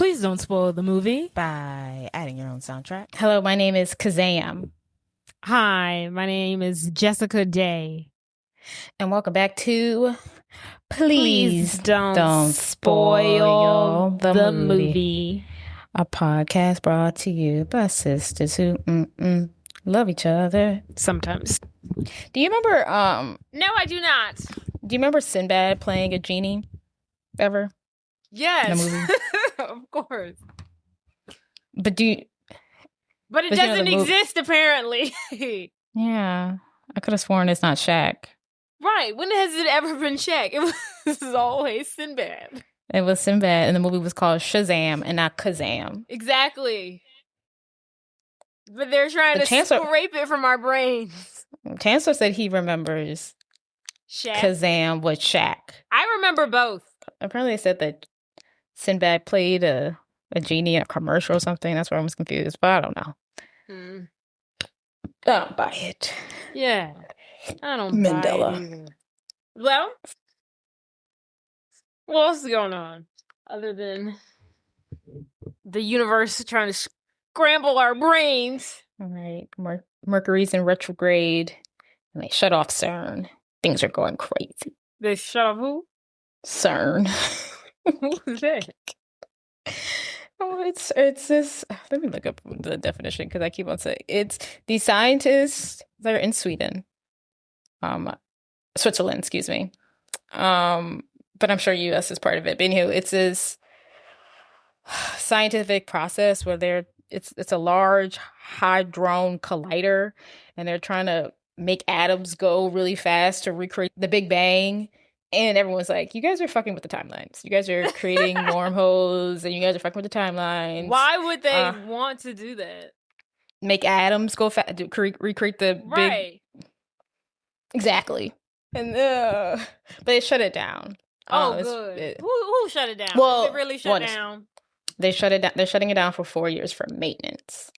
Please don't spoil the movie. By adding your own soundtrack. Hello, my name is Kazam. Hi, my name is Jessica Day. And welcome back to Please don't spoil the movie. A podcast brought to you by sisters who love each other. Sometimes. Do you remember No, I do not. Do you remember Sinbad playing a genie ever? Yes. In a movie? Of course. But it doesn't exist apparently. Yeah. I could have sworn it's not Shaq. Right. When has it ever been Shaq? It was always Sinbad. It was Sinbad, and the movie was called Shazam and not Kazam. Exactly. But they're trying to scrape it from our brains. Chancellor said he remembers Shaq. Kazam with Shaq. I remember both. Apparently they said that Sinbad played a genie in a commercial or something. That's why I was confused, but I don't know. I don't buy it. Yeah. I don't Mandela. buy it either. Well, what else is going on? Other than the universe trying to scramble our brains. All right. Mercury's in retrograde, and they shut off CERN. Things are going crazy. They shut off who? CERN. Who's that? Oh, it's this. Let me look up the definition because I keep on saying it's the scientists that are in Switzerland, excuse me. But I'm sure U.S. is part of it. But anywho, it's this scientific process where it's a large hadron collider, and they're trying to make atoms go really fast to recreate the Big Bang. And everyone's like, you guys are fucking with the timelines. You guys are creating wormholes, and you guys are fucking with the timelines. Why would they want to do that? Make atoms go fast, recreate the right. big... Exactly. And but they shut it down. Oh, good. Who shut it down? Well, is it really shut down? They shut it down. They're shutting it down for 4 years for maintenance.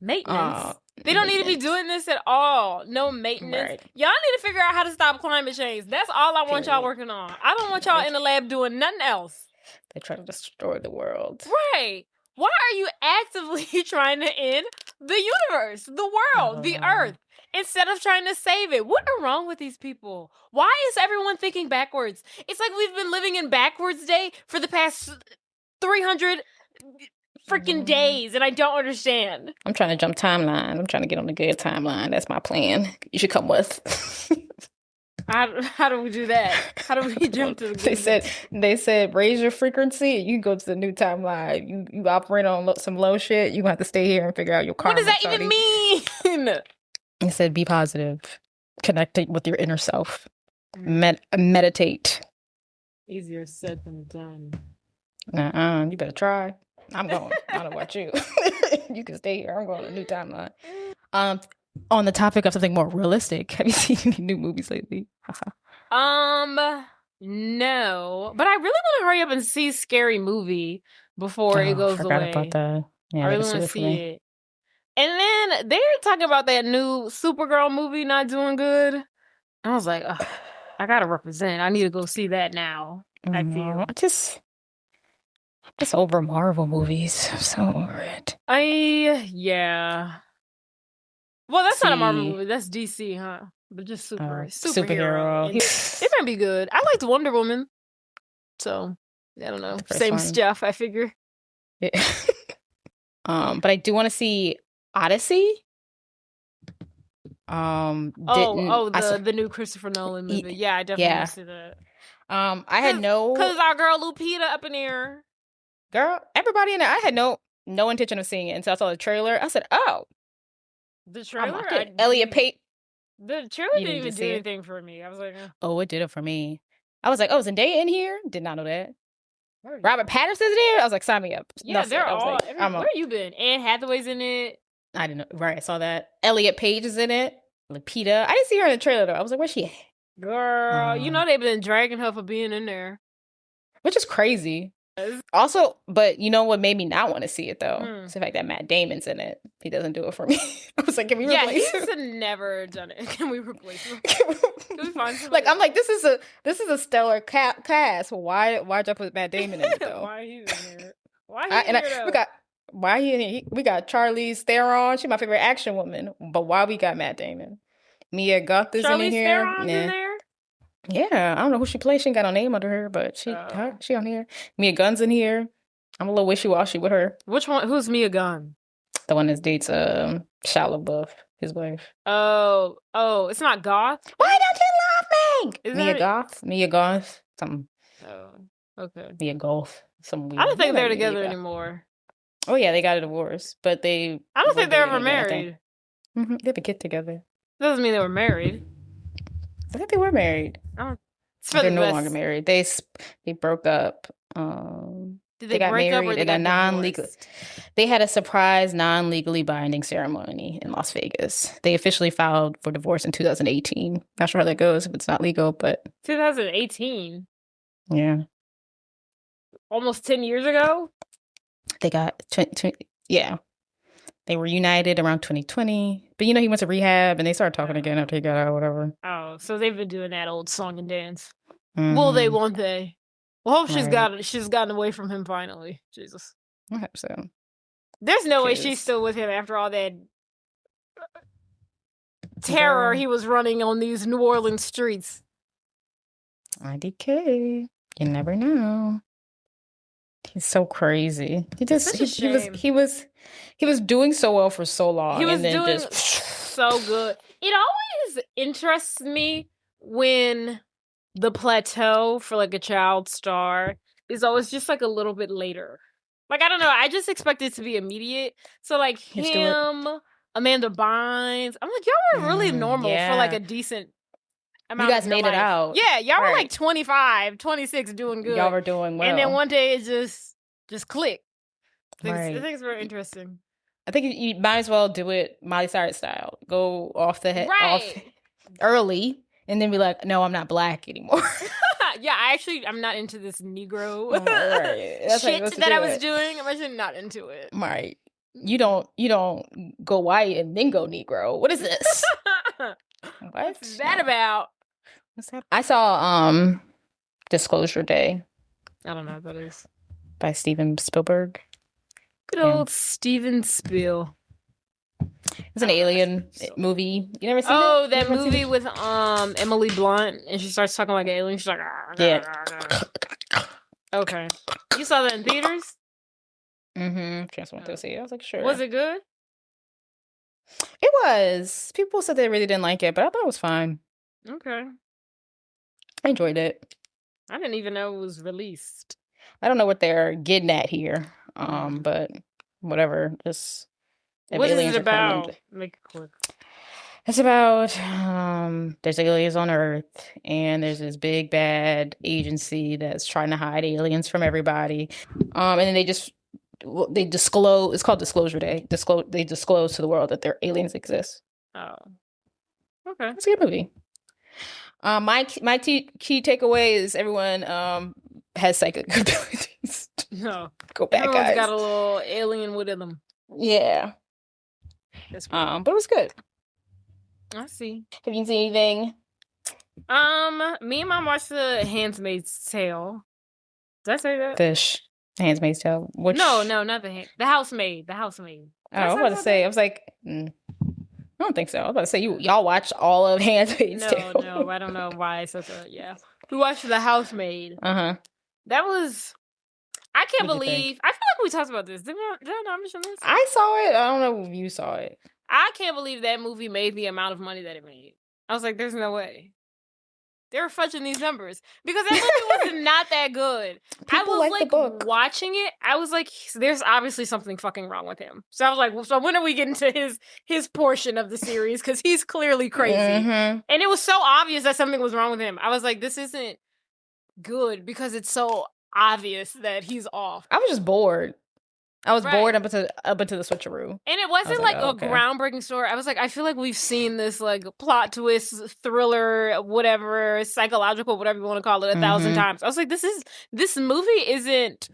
Maintenance? They don't need to be doing this at all. No maintenance. Right. Y'all need to figure out how to stop climate change. That's all I want y'all working on. I don't want y'all in the lab doing nothing else. They try to destroy the world. Right. Why are you actively trying to end the universe, the world, the earth, instead of trying to save it? What are wrong with these people? Why is everyone thinking backwards? It's like we've been living in backwards day for the past 300 freaking days, and I don't understand. I'm trying to jump timeline. I'm trying to get on the good timeline. That's my plan. You should come with. How do we do that? How do we jump to the good? They said raise your frequency. You can go to the new timeline. You operate on some low shit. You gonna have to stay here and figure out your karma. What does that even mean? It said be positive. Connect with your inner self. Meditate. Easier said than done. You better try. I'm going. I don't know about you. You can stay here. I'm going to a new timeline. On the topic of something more realistic, have you seen any new movies lately? No. But I really want to hurry up and see Scary Movie before it goes away. I forgot about that. Yeah, I really want to see it. And then they're talking about that new Supergirl movie not doing good. And I was like, I gotta represent. I need to go see that now. I feel just over Marvel movies. I'm so over it. Yeah. Well, that's not a Marvel movie. That's DC, huh? But just superhero. It might be good. I liked Wonder Woman. So, I don't know. Same stuff, I figure. Yeah. But I do want to see Odyssey. The new Christopher Nolan movie. Yeah, I definitely want to see that. Because our girl Lupita up in here. Girl, everybody in there. I had no intention of seeing it until I saw the trailer. I said, "Oh, the trailer." Elliot Pate. The trailer didn't even do anything for me. I was like, "Oh, it did it for me." I was like, "Oh, Zendaya in here?" Did not know that. Robert Pattinson's in there. I was like, "Sign me up." Yeah, they're all. Where you been? Anne Hathaway's in it. I didn't know. Right, I saw that. Elliot Page is in it. Lupita. I didn't see her in the trailer though. I was like, "Where's she at?" Girl, you know they've been dragging her for being in there, which is crazy. Also, but you know what made me not want to see it though? It's the fact that Matt Damon's in it. He doesn't do it for me. I was like, can we replace him? Yeah, he's never done it. Can we replace him? Can we find somebody I'm like, this is a stellar cast. Why'd y'all put Matt Damon in it though? Why he's in there? Why he in here, though? We got Charlize Theron. She's my favorite action woman. But why we got Matt Damon? Mia Goth is in Charlize here. Theron's in there? Yeah, I don't know who she plays. She ain't got no name under her, but she on here. Mia Gunn's in here. I'm a little wishy-washy with her. Which one? Who's Mia Gunn? The one that dates Shia LaBeouf, his wife. Oh, it's not Goth? Why don't you love me? Is Mia that- Goth? Mia Goth? Something. Oh, okay. Mia Goth. Some weird. I don't think they're Mia together Goth. anymore. Oh yeah, they got a divorce, but they. I don't think they're dating ever again, I think. married. They have a kid together. Doesn't mean they were married. I think they were married. It's for They're the no best. longer married. They broke up. Did they got break up or married they in got a non-legal. divorced? They had a surprise, non-legally binding ceremony in Las Vegas. They officially filed for divorce in 2018. Not sure how that goes if it's not legal, but 2018. yeah, Almost 10 years ago? they got yeah. They were united around 2020, but he went to rehab and they started talking again after he got out, whatever. Oh, so they've been doing that old song and dance. Will they, won't they? Well, hope she's gotten away from him finally. Jesus. I hope so. There's no way 'Cause- she's still with him after all that terror he was running on these New Orleans streets. IDK. You never know. He's so crazy. He was doing so well for so long. He was and then doing just so good. It always interests me when the plateau for like a child star is always just like a little bit later. Like, I don't know. I just expect it to be immediate. So like Let's do it. him, Amanda Bynes. I'm like, y'all were really normal for like yeah. a decent amount You guys of your made it life. out. Yeah, y'all were Right. like 25, 26 doing good. Y'all were doing well. And then one day it just clicked. I Right. think it's very interesting. I think you might as well do it Miley Cyrus style. Go off the head off Right. early and then be like, no, I'm not black anymore. Yeah, I'm not into this Negro Right. That's how you're shit supposed to that do I was it. doing. I'm actually not into it. Right. You don't go white and then go Negro. What is this? What? What's that about? What's that? I saw Disclosure Day I don't know what that is. by Steven Spielberg. Good Yeah. old Steven Spiel. It's an alien movie. You never seen it? Oh, You that never seen movie it? with Emily Blunt, and she starts talking like an alien. She's like, Yeah. Okay. You saw that in theaters? Mm-hmm. Just went to see it. I was like, sure. Was it good? It was. People said they really didn't like it, but I thought it was fine. Okay. I enjoyed it. I didn't even know it was released. I don't know what they're getting at here, but whatever. Just if What is aliens it are coming about? in- Make it quick. It's about there's aliens on Earth, and there's this big bad agency that's trying to hide aliens from everybody. And then they disclose. It's called Disclosure Day. They disclose to the world that their aliens exist. Oh. Okay. It's a good movie. My key takeaway is everyone has psychic abilities. No. Go back, Everyone's guys. got a little alien within them. Yeah. That's weird. But it was good. I see. Have you seen anything? Me and Mom watched The Handmaid's Tale. Did I say that? Fish. Handmaid's Tale. Which... No, not The Housemaid. The Housemaid. Oh, I was about to say. I was like, I don't think so. I was about to say y'all watched all of Handmaid's Tale. No, I don't know why it's such a We watched The Housemaid. Uh-huh. That was. I can't What'd you think? believe. I feel like we talked about this. Did I not mention this? I saw it. I don't know if you saw it. I can't believe that movie made the amount of money that it made. I was like, there's no way. They were fudging these numbers because that movie was not that good. People I like was the like book. watching it. I was like, there's obviously something fucking wrong with him. So I was like, well, so when are we getting to his portion of the series? Because he's clearly crazy. Mhm. And it was so obvious that something was wrong with him. I was like, this isn't good because it's so obvious that he's off. I was just bored. I was Right. bored up until the switcheroo. And it wasn't like, like oh, a okay. groundbreaking story. I was like, I feel like we've seen this like plot twist, thriller, whatever, psychological, whatever you want to call it, 1,000 Mhm. times. I was like, this movie isn't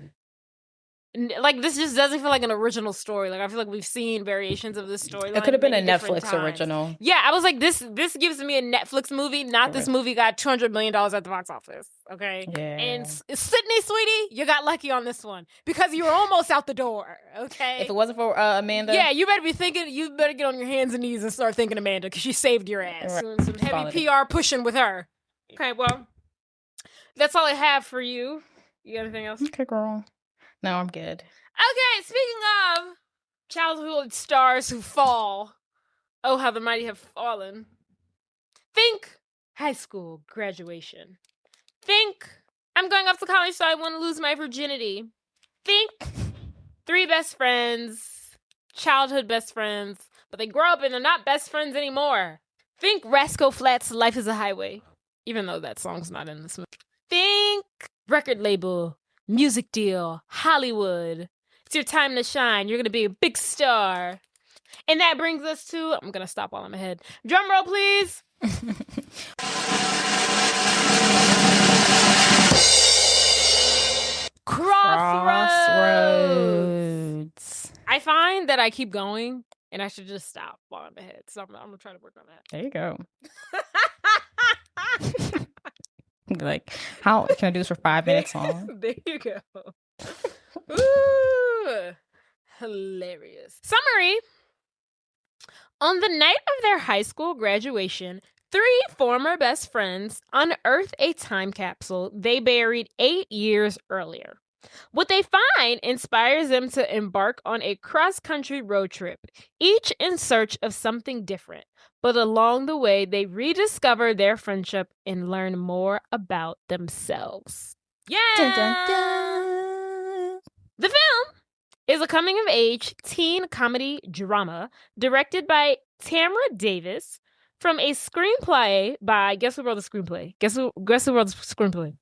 Like, this just doesn't feel like an original story. Like, I feel like we've seen variations of this story. It could have been a Netflix original. Yeah, I was like, this gives me a Netflix movie, not this movie got $200 million at the box office. Okay? Yeah. And Sydney, sweetie, you got lucky on this one because you were almost out the door. Okay? If it wasn't for Amanda. Yeah, you better get on your hands and knees and start thinking Amanda because she saved your ass. Right. Doing some heavy PR pushing with her. Okay, well, that's all I have for you. You got anything else? Okay, girl. No, I'm good. Okay, speaking of childhood stars who fall, oh, how the mighty have fallen. Think high school graduation. Think I'm going off to college, so I want to lose my virginity. Think 3 best friends, childhood best friends, but they grow up and they're not best friends anymore. Think Rascal Flatts' Life is a Highway, even though that song's not in this movie. Think record label, music deal, Hollywood. It's your time to shine. You're going to be a big star. And that brings us to, I'm going to stop while I'm ahead. Drum roll, please. Crossroads. I find that I keep going and I should just stop while I'm ahead. So I'm going to try to work on that. There you go. Like, how can I do this for 5 minutes long? There you go. Ooh, hilarious. Summary. On the night of their high school graduation, 3 former best friends unearth a time capsule they buried 8 years earlier. What they find inspires them to embark on a cross-country road trip, each in search of something different. But along the way, they rediscover their friendship and learn more about themselves. Yeah! Dun, dun, dun. The film is a coming-of-age teen comedy drama directed by Tamra Davis from a screenplay by... Guess who wrote the screenplay? Guess who wrote the screenplay?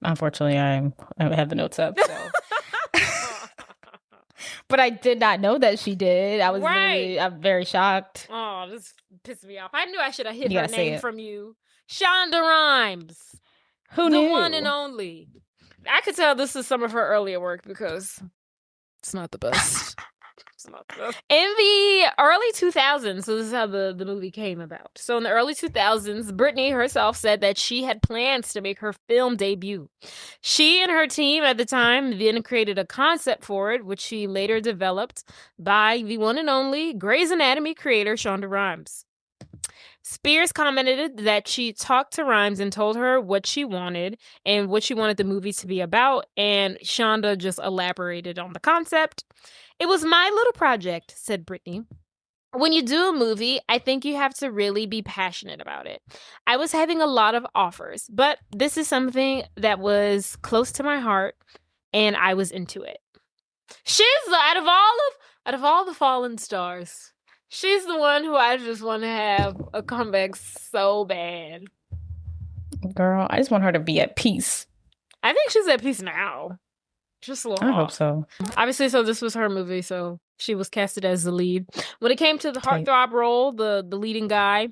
Unfortunately, I have the notes up, so... But I did not know that she did. I was I'm very shocked. Oh, this pissed me off. I knew I should have hid You her gotta say name it. from you. Shonda Rhimes. Who the knew? one and only. I could tell this is some of her earlier work because it's not the best. It's not the best. In the early 2000s, so this is how the movie came about. So in the early 2000s, Britney herself said that she had plans to make her film debut. She and her team at the time then created a concept for it, which she later developed by the one and only Grey's Anatomy creator, Shonda Rhimes. Spears commented that she talked to Rhimes and told her what she wanted and what she wanted the movie to be about, and Shonda just elaborated on the concept. It was my little project, said Britney. When you do a movie, I think you have to really be passionate about it. I was having a lot of offers, but this is something that was close to my heart, and I was into it. She's out of all the fallen stars. She's the one who I just want to have a comeback so bad. Girl, I just want her to be at peace. I think she's at peace now. Just a little I off. hope so. Obviously, so this was her movie, so she was casted as the lead. When it came to the heartthrob role, the leading guy,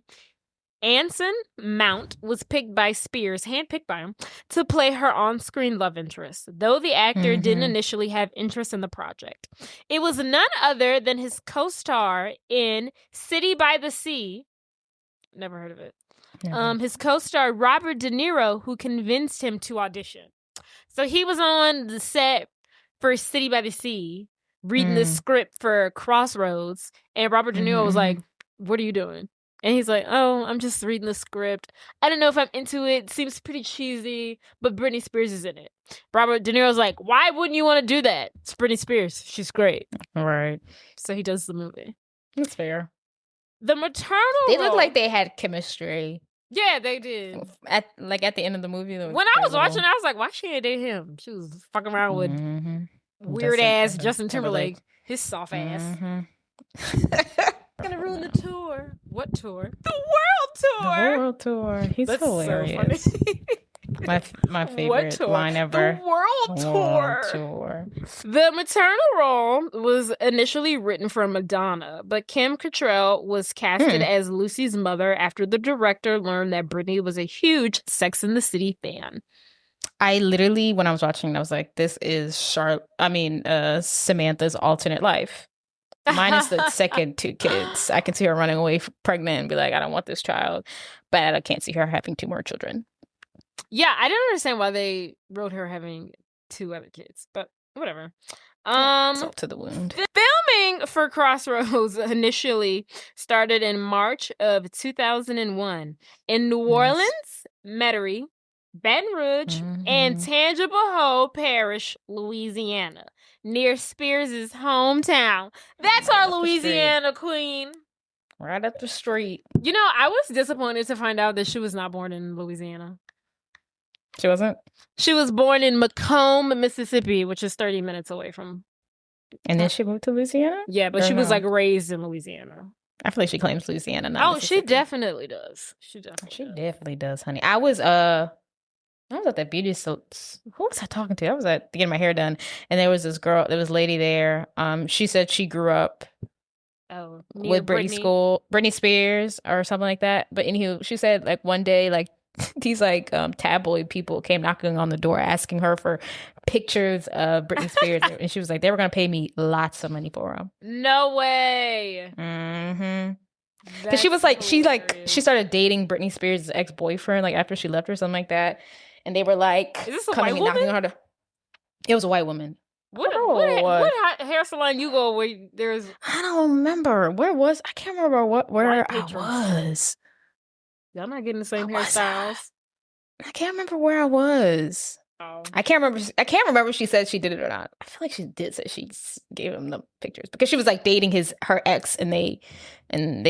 Anson Mount was picked by Spears, handpicked by him, to play her on-screen love interest, though the actor didn't initially have interest in the project. It was none other than his co-star in City by the Sea. Never heard of it. His co-star, Robert De Niro, who convinced him to audition. So he was on the set for City by the Sea, reading the script for Crossroads, and Robert De Niro was like, "What are you doing?" And he's like, "Oh, I'm just reading the script. I don't know if I'm into it. It seems pretty cheesy, but Britney Spears is in it." Robert De Niro's like, "Why wouldn't you want to do that? It's Britney Spears. She's great." All right. So he does the movie. That's fair. The maternal They role, look like they had chemistry. Yeah, they did. At the end of the movie. When I was watching, I was like, "Why she ain't date him?" She was fucking around with weird ass Justin Timberlake. His soft ass. Gonna ruin the tour. What tour? The world tour. The world tour. He's That's hilarious. so funny. my favorite line ever. The world tour. Tour. The maternal role was initially written for Madonna, but Kim Cattrall was casted as Lucy's mother after the director learned that Britney was a huge Sex and the City fan. I literally, when I was watching, I was like, this is Samantha's alternate life. Minus the second two kids. I can see her running away pregnant and be like, I don't want this child. But I can't see her having 2 more children. Yeah, I didn't understand why they wrote her having 2 other kids, but whatever. Salt to the wound. The filming for Crossroads initially started in March of 2001 in New Orleans, Metairie, Baton Rouge, and Tangible Hoe Parish, Louisiana, near Spears' hometown. That's Right our up the Louisiana queen. Right up the street. You know, I was disappointed to find out that she was not born in Louisiana. She wasn't? She was born in Macomb, Mississippi, which is 30 minutes away from. And then she moved to Louisiana? Yeah, but she was like raised in Louisiana. I feel like she claims Louisiana now. Oh, she definitely does. She definitely does, honey. I was at that beauty who was I talking to? I was at getting my hair done, and there was this lady there. She said she grew up with Britney Spears or something like that. But anywho, she said like one day like these like tabloid people came knocking on the door asking her for pictures of Britney Spears, and she was like, they were gonna pay me lots of money for them. No way. Because she was like, she started dating Britney Spears' ex-boyfriend like after she left her, something like that, and they were like, is this a white woman? It was a white woman. What hair salon you go where there's? I don't remember I can't remember where I was. Y'all not getting the same hairstyles. I can't remember where I was. Oh. I can't remember if she said she did it or not. I feel like she did say she gave him the pictures because she was like dating her ex and they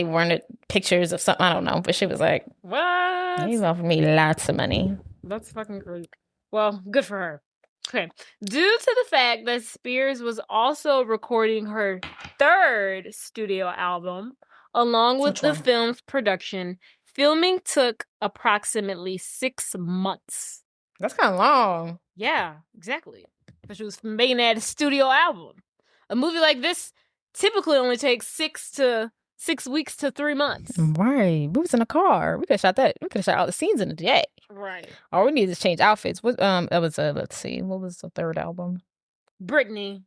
weren't pictures of something. I don't know, but she was like, what? He offered me lots of money. That's fucking great. Well, good for her. Okay. Due to the fact that Spears was also recording her 3rd studio album along with the film's production, filming took approximately 6 months. That's kind of long. Yeah, exactly. But she was making that studio album. A movie like this typically only takes 6 weeks to 3 months. Right. We was in a car. We could have shot that. We could have shot all the scenes in a day. Right. All we needed is change outfits. What that was let's see. What was the 3rd album? Britney.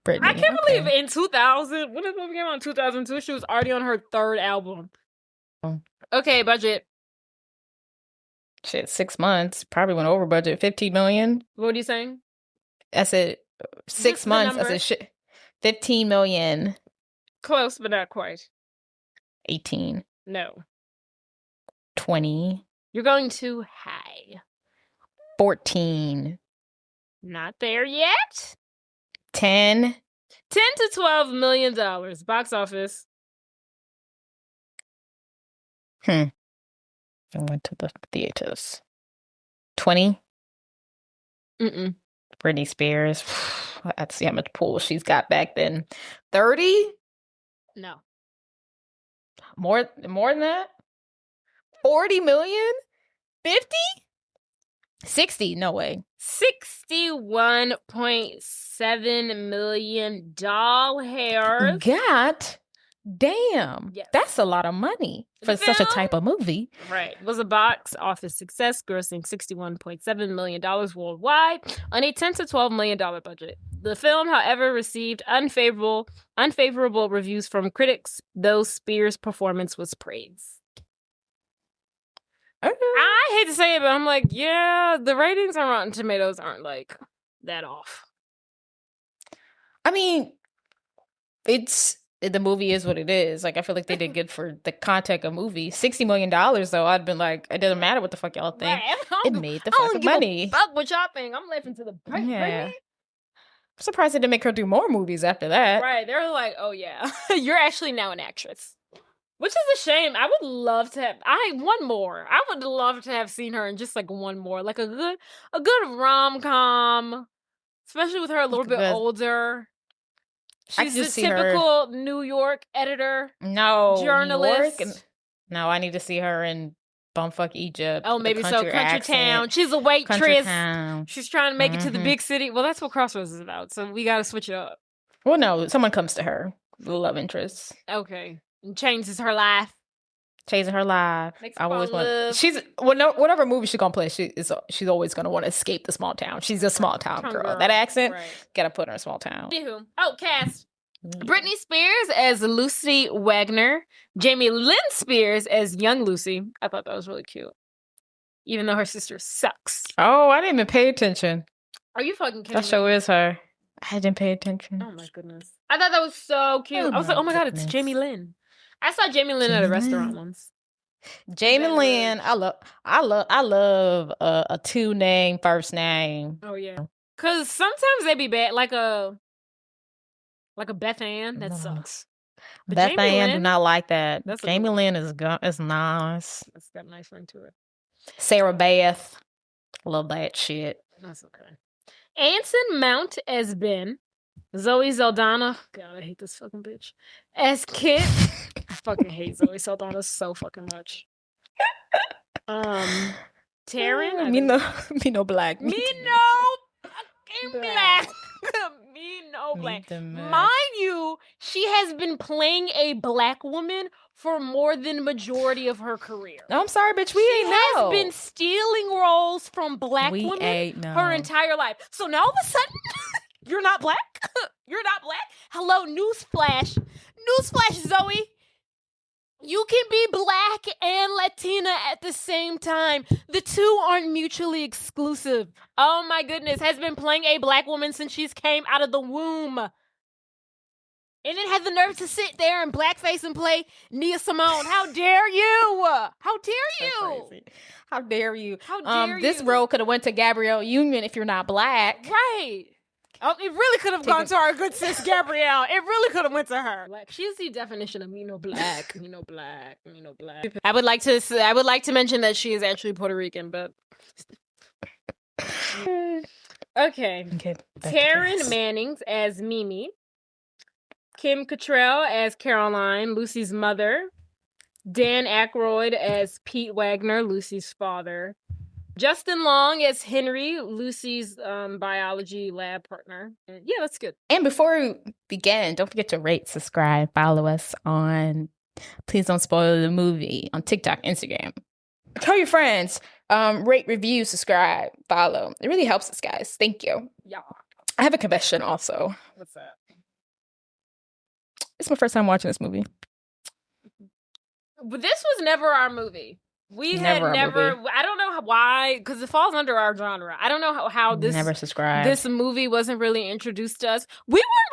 I can't believe in 2000, when the movie came out in 2002, she was already on her 3rd album. Oh. Okay, budget. Shit, 6 months. Probably went over budget. 15 million. What are you saying? I said 6 months. I said shit. 15 million. Close, but not quite. 18. No. 20. You're going too high. 14. Not there yet. 10. 10 to $12 million. Box office. I went to the theaters. 20. Britney Spears. Let's see how much pull she's got back then. 30. No. More than that. 40 million. 50. 60. No way. $61.7 million. God damn. Yes. That's a lot of money for such a type of movie. Right. It was a box office success, grossing $61.7 million worldwide on a $10 to $12 million budget. The film, however, received unfavorable reviews from critics, though Spears' performance was praised. Okay. I hate to say it, but I'm like, yeah, the ratings on Rotten Tomatoes aren't like that off. I mean, the movie is what it is. Like, I feel like they did good for the content of movie. $60 million, though, I'd been like, it doesn't matter what the fuck y'all think. Right. It made the fucking money. Fuck what y'all think. I'm laughing to the bank. Yeah. I'm surprised they didn't make her do more movies after that. Right. They're like, oh yeah, you're actually now an actress. Which is a shame. I would love to have one more. I would love to have seen her in just like one more. Like a good rom-com. Especially with her a little bit older. She's the typical New York editor. No. Journalist. No, I need to see her in Bumfuck Egypt. Oh, maybe so. Country Town. She's a waitress. She's trying to make it to the big city. Well, that's what Crossroads is about. So we got to switch it up. Well, no. Someone comes to her. The love interest. Okay. And changes her life. Chasing Her Life. Makes I always fall in want. love. She's whatever movie she's gonna play. She's always gonna want to escape the small town. She's a small town girl. That accent, Right. gotta put her in a small town. Anywho. Oh, cast. Britney Spears as Lucy Wagner. Jamie Lynn Spears as young Lucy. I thought that was really cute. Even though her sister sucks. Oh, I didn't even pay attention. Are you fucking kidding That me? show is her. I didn't pay attention. Oh my goodness. I thought that was so cute. Oh I was like, my oh my God, it's goodness. Jamie Lynn. I saw Jamie Lynn at a Jamie restaurant Lynn. once. Jamie Baton Lynn, Rouge. I love a two name first name. Oh yeah. Cause sometimes they be bad, like a Beth Ann. That No. sucks. But Beth Jamie Ann do Lynn, not like that. That's a Jamie good one. Lynn is nice. That's got a nice ring to it. Sarah Beth, love that shit. That's okay. Anson Mount as Ben. Zoe Saldaña. God, I hate this fucking bitch. As Kit. I fucking hate Zoe Saldaña so fucking much. Taryn. I me don't- no black. Me no fucking black. Me no black. Mind you, she has been playing a black woman for more than majority of her career. No, I'm sorry, bitch. We She ain't has know. been stealing roles from black We women ain't know. her entire life. So now all of a sudden, you're not black? You're not black? Hello, newsflash. Newsflash, Zoe. You can be black and Latina at the same time. The two aren't mutually exclusive. Oh my goodness. Has been playing a black woman since she's came out of the womb. And then had the nerve to sit there and blackface and play Nia Simone. How dare you? How dare you? Crazy. How dare you? How dare This you? role could have went to Gabrielle Union if you're not black. Right. Oh, it really could have Take gone it- to our good sis Gabrielle. It really could have went to her. Like, she's the definition of me no black, me no black, me no black. I would like to mention that she is actually Puerto Rican, but okay. Okay. back to Taryn this. Manning as Mimi. Kim Cattrall as Caroline, Lucy's mother. Dan Aykroyd as Pete Wagner, Lucy's father. Justin Long as Henry, Lucy's biology lab partner. And yeah, that's good. And before we begin, don't forget to rate, subscribe, follow us on Please Don't Spoil the Movie on TikTok, Instagram. Tell your friends. Rate, review, subscribe, follow. It really helps us, guys. Thank you. Yeah. I have a confession also. What's that? It's my first time watching this movie. But this was never our movie. We had Never our never. movie. I don't know why, because it falls under our genre. I don't know how this Never subscribe. this movie wasn't really introduced to us. We weren't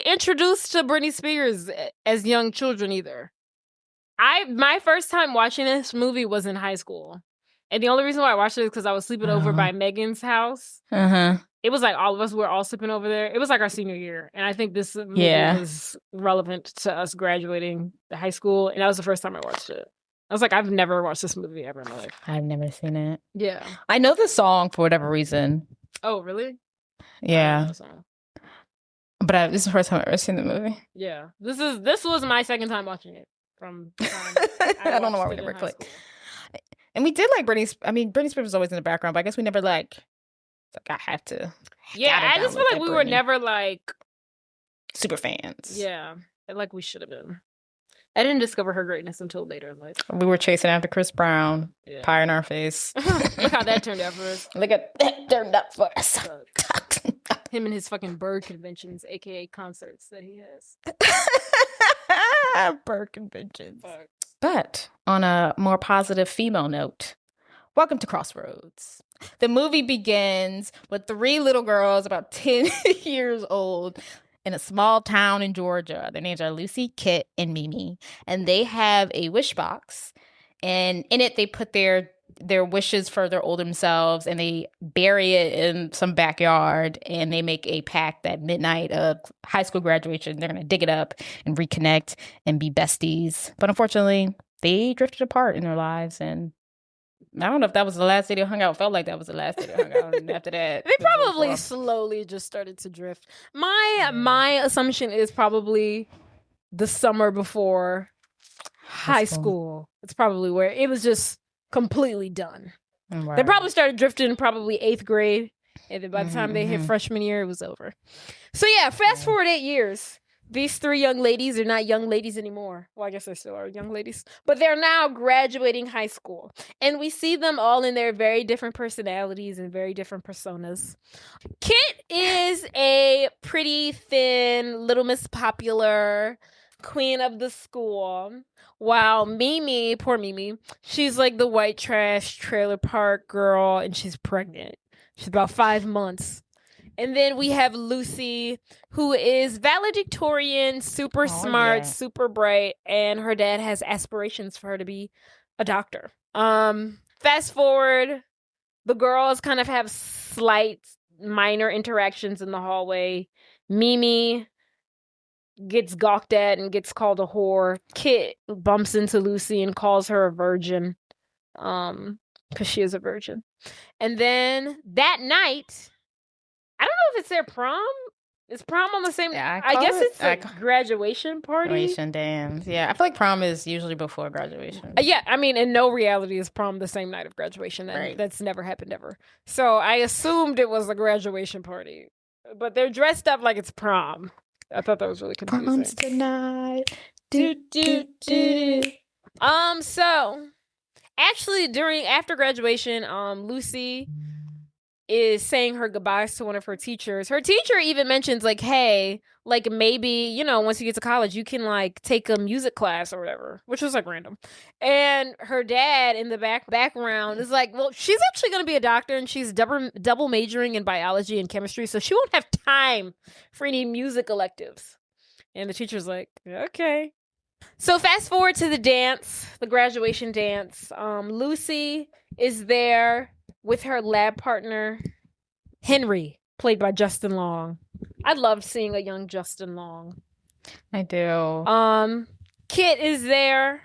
really introduced to Britney Spears as young children either. My first time watching this movie was in high school, and the only reason why I watched it is because I was sleeping over by Megan's house. Uh-huh. It was like all of us were all sleeping over there. It was like our senior year, and I think this movie Yeah. was relevant to us graduating the high school, and that was the first time I watched it. I was like, I've never watched this movie ever in my life. I've never seen it. Yeah. I know the song for whatever reason. Oh, really? I don't know Yeah. the song. But this is the first time I've ever seen the movie. Yeah. This was my second time watching it. From the time I don't know why we watched it in never high clicked. school. And we did like Britney Spears was always in the background, but I guess we never like I have to. Yeah, gotta I just feel download like that we were Britney. never like, Super fans. yeah, like we should have been. I didn't discover her greatness until later in life. We were chasing after Chris Brown, Yeah. pie in our face. Look how that turned out for us. Look at that turned up for us. Him and his fucking bird conventions, aka concerts that he has. Bird conventions. But on a more positive female note, welcome to Crossroads. The movie begins with 3 little girls about 10 years old in a small town in Georgia. Their names are Lucy, Kit, and Mimi. And they have a wish box. And in it, they put their wishes for their older themselves, and they bury it in some backyard, and they make a pact that midnight of high school graduation, they're going to dig it up and reconnect and be besties. But unfortunately, they drifted apart in their lives, and I don't know if that was the last day they hung out. It felt like that was the last day they hung out. And after that, They probably slowly just started to drift. My assumption is probably the summer before high school. It's probably where it was just completely done. They probably started drifting in probably 8th grade. And then by the time they hit freshman year, it was over. So yeah, fast forward 8 years. these 3 young ladies are not young ladies anymore. Well, I guess they still are young ladies, but they're now graduating high school. And we see them all in their very different personalities and very different personas. Kit is a pretty thin, Little Miss Popular, queen of the school. While Mimi, poor Mimi, she's like the white trash trailer park girl, and she's pregnant. She's about 5 months. And then we have Lucy, who is valedictorian, super smart, super bright, and her dad has aspirations for her to be a doctor. Fast forward, the girls kind of have slight minor interactions in the hallway. Mimi gets gawked at and gets called a whore. Kit bumps into Lucy and calls her a virgin, because she is a virgin. And then that night, I don't know if it's their prom. Is prom on the same? Yeah, I guess it's a graduation party. Graduation dance. Yeah, I feel like prom is usually before graduation. Yeah, I mean, in no reality is prom the same night of graduation. And that's never happened ever. So I assumed it was a graduation party, but they're dressed up like it's prom. I thought that was really confusing. Prom's tonight. Do, do, do. So actually after graduation, Lucy is saying her goodbyes to one of her teachers. Her teacher even mentions like, hey, like maybe, you know, once you get to college, you can like take a music class or whatever, which was like random. And her dad in the background is like, well, she's actually going to be a doctor and she's double majoring in biology and chemistry, so she won't have time for any music electives. And the teacher's like, okay. So fast forward to the dance, the graduation dance. Lucy is there with her lab partner, Henry, played by Justin Long. I loved seeing a young Justin Long. I do. Kit is there,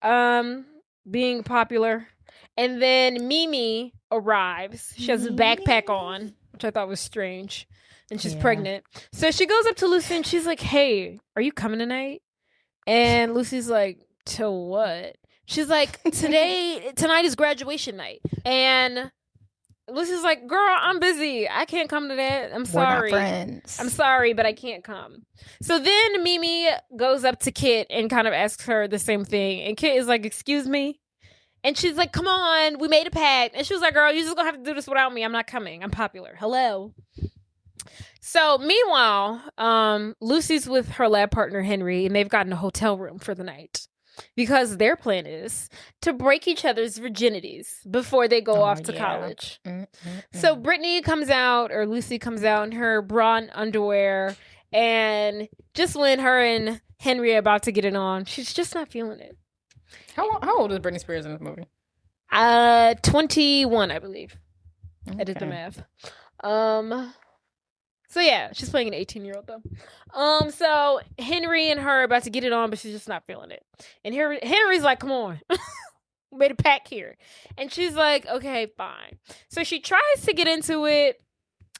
being popular. And then Mimi arrives. She has a backpack on, which I thought was strange. And she's pregnant. So she goes up to Lucy and she's like, hey, are you coming tonight? And Lucy's like, to what? She's like, tonight is graduation night. And Lucy's like, girl, I'm busy. I can't come to that. I'm sorry. We're not friends. I'm sorry, but I can't come. So then Mimi goes up to Kit and kind of asks her the same thing. And Kit is like, excuse me? And she's like, come on, we made a pact. And she was like, girl, you're just going to have to do this without me. I'm not coming. I'm popular. Hello. So meanwhile, Lucy's with her lab partner, Henry, and they've gotten a hotel room for the night. Because their plan is to break each other's virginities before they go off to college. So Britney comes out, or Lucy comes out in her bra and underwear, and just when her and Henry are about to get it on, she's just not feeling it. How old is Britney Spears in this movie? 21, I believe. Okay. I did the math. So yeah, she's playing an 18-year-old though. So Henry and her are about to get it on, but she's just not feeling it. And Henry's like, come on. We made a pact here. And she's like, okay, fine. So she tries to get into it.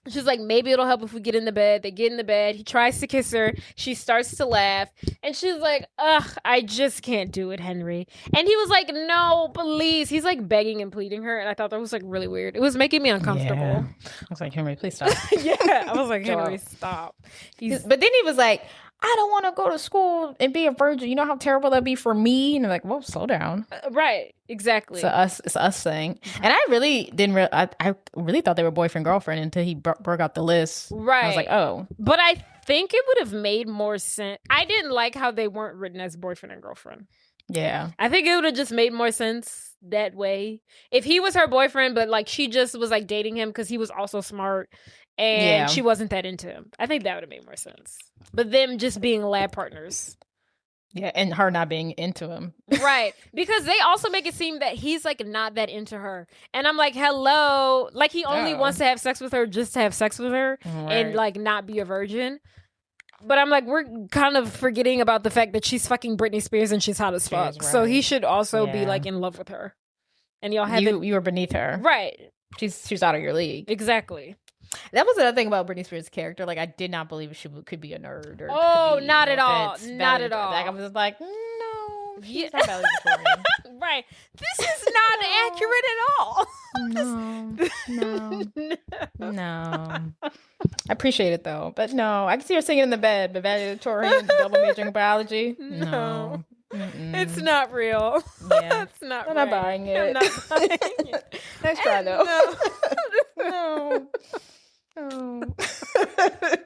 She's like, maybe it'll help if we get in the bed. They get in the bed. He tries to kiss her. She starts to laugh. And she's like, ugh, I just can't do it, Henry. And he was like, no, please. He's like begging and pleading her. And I thought that was like really weird. It was making me uncomfortable. Yeah. I was like, Henry, please stop. I was like, Henry, stop. But then he was like, I don't want to go to school and be a virgin. You know how terrible that'd be for me? And they're like, well, slow down. Right. Exactly. It's us thing. And I really I really thought they were boyfriend girlfriend until he broke out the list. Right. I was like, oh. But I think it would have made more sense. I didn't like how they weren't written as boyfriend and girlfriend. Yeah. I think it would have just made more sense that way. If he was her boyfriend, but like she just was like dating him because he was also smart and she wasn't that into him. I think that would have made more sense. But them just being lab partners. Yeah, and her not being into him. Right. Because they also make it seem that he's like not that into her. And I'm like, hello. Like he only wants to have sex with her just to have sex with her and like not be a virgin. But I'm like, we're kind of forgetting about the fact that she's fucking Britney Spears and she's hot as fuck. Right. So he should also be like in love with her. And y'all have you were beneath her. Right. She's out of your league. Exactly. That was another thing about Britney Spears' character. Like, I did not believe she could be a nerd. Or not at all. Not at all. Like, I was just like, no, She's not valedictorian. Right. This is not accurate at all. No. I appreciate it though, but no, I can see her singing in the bed, but valedictorian, double majoring in biology. No. It's not real. Yeah. It's not I'm right. not buying it. I'm not buying it. Next try though. No.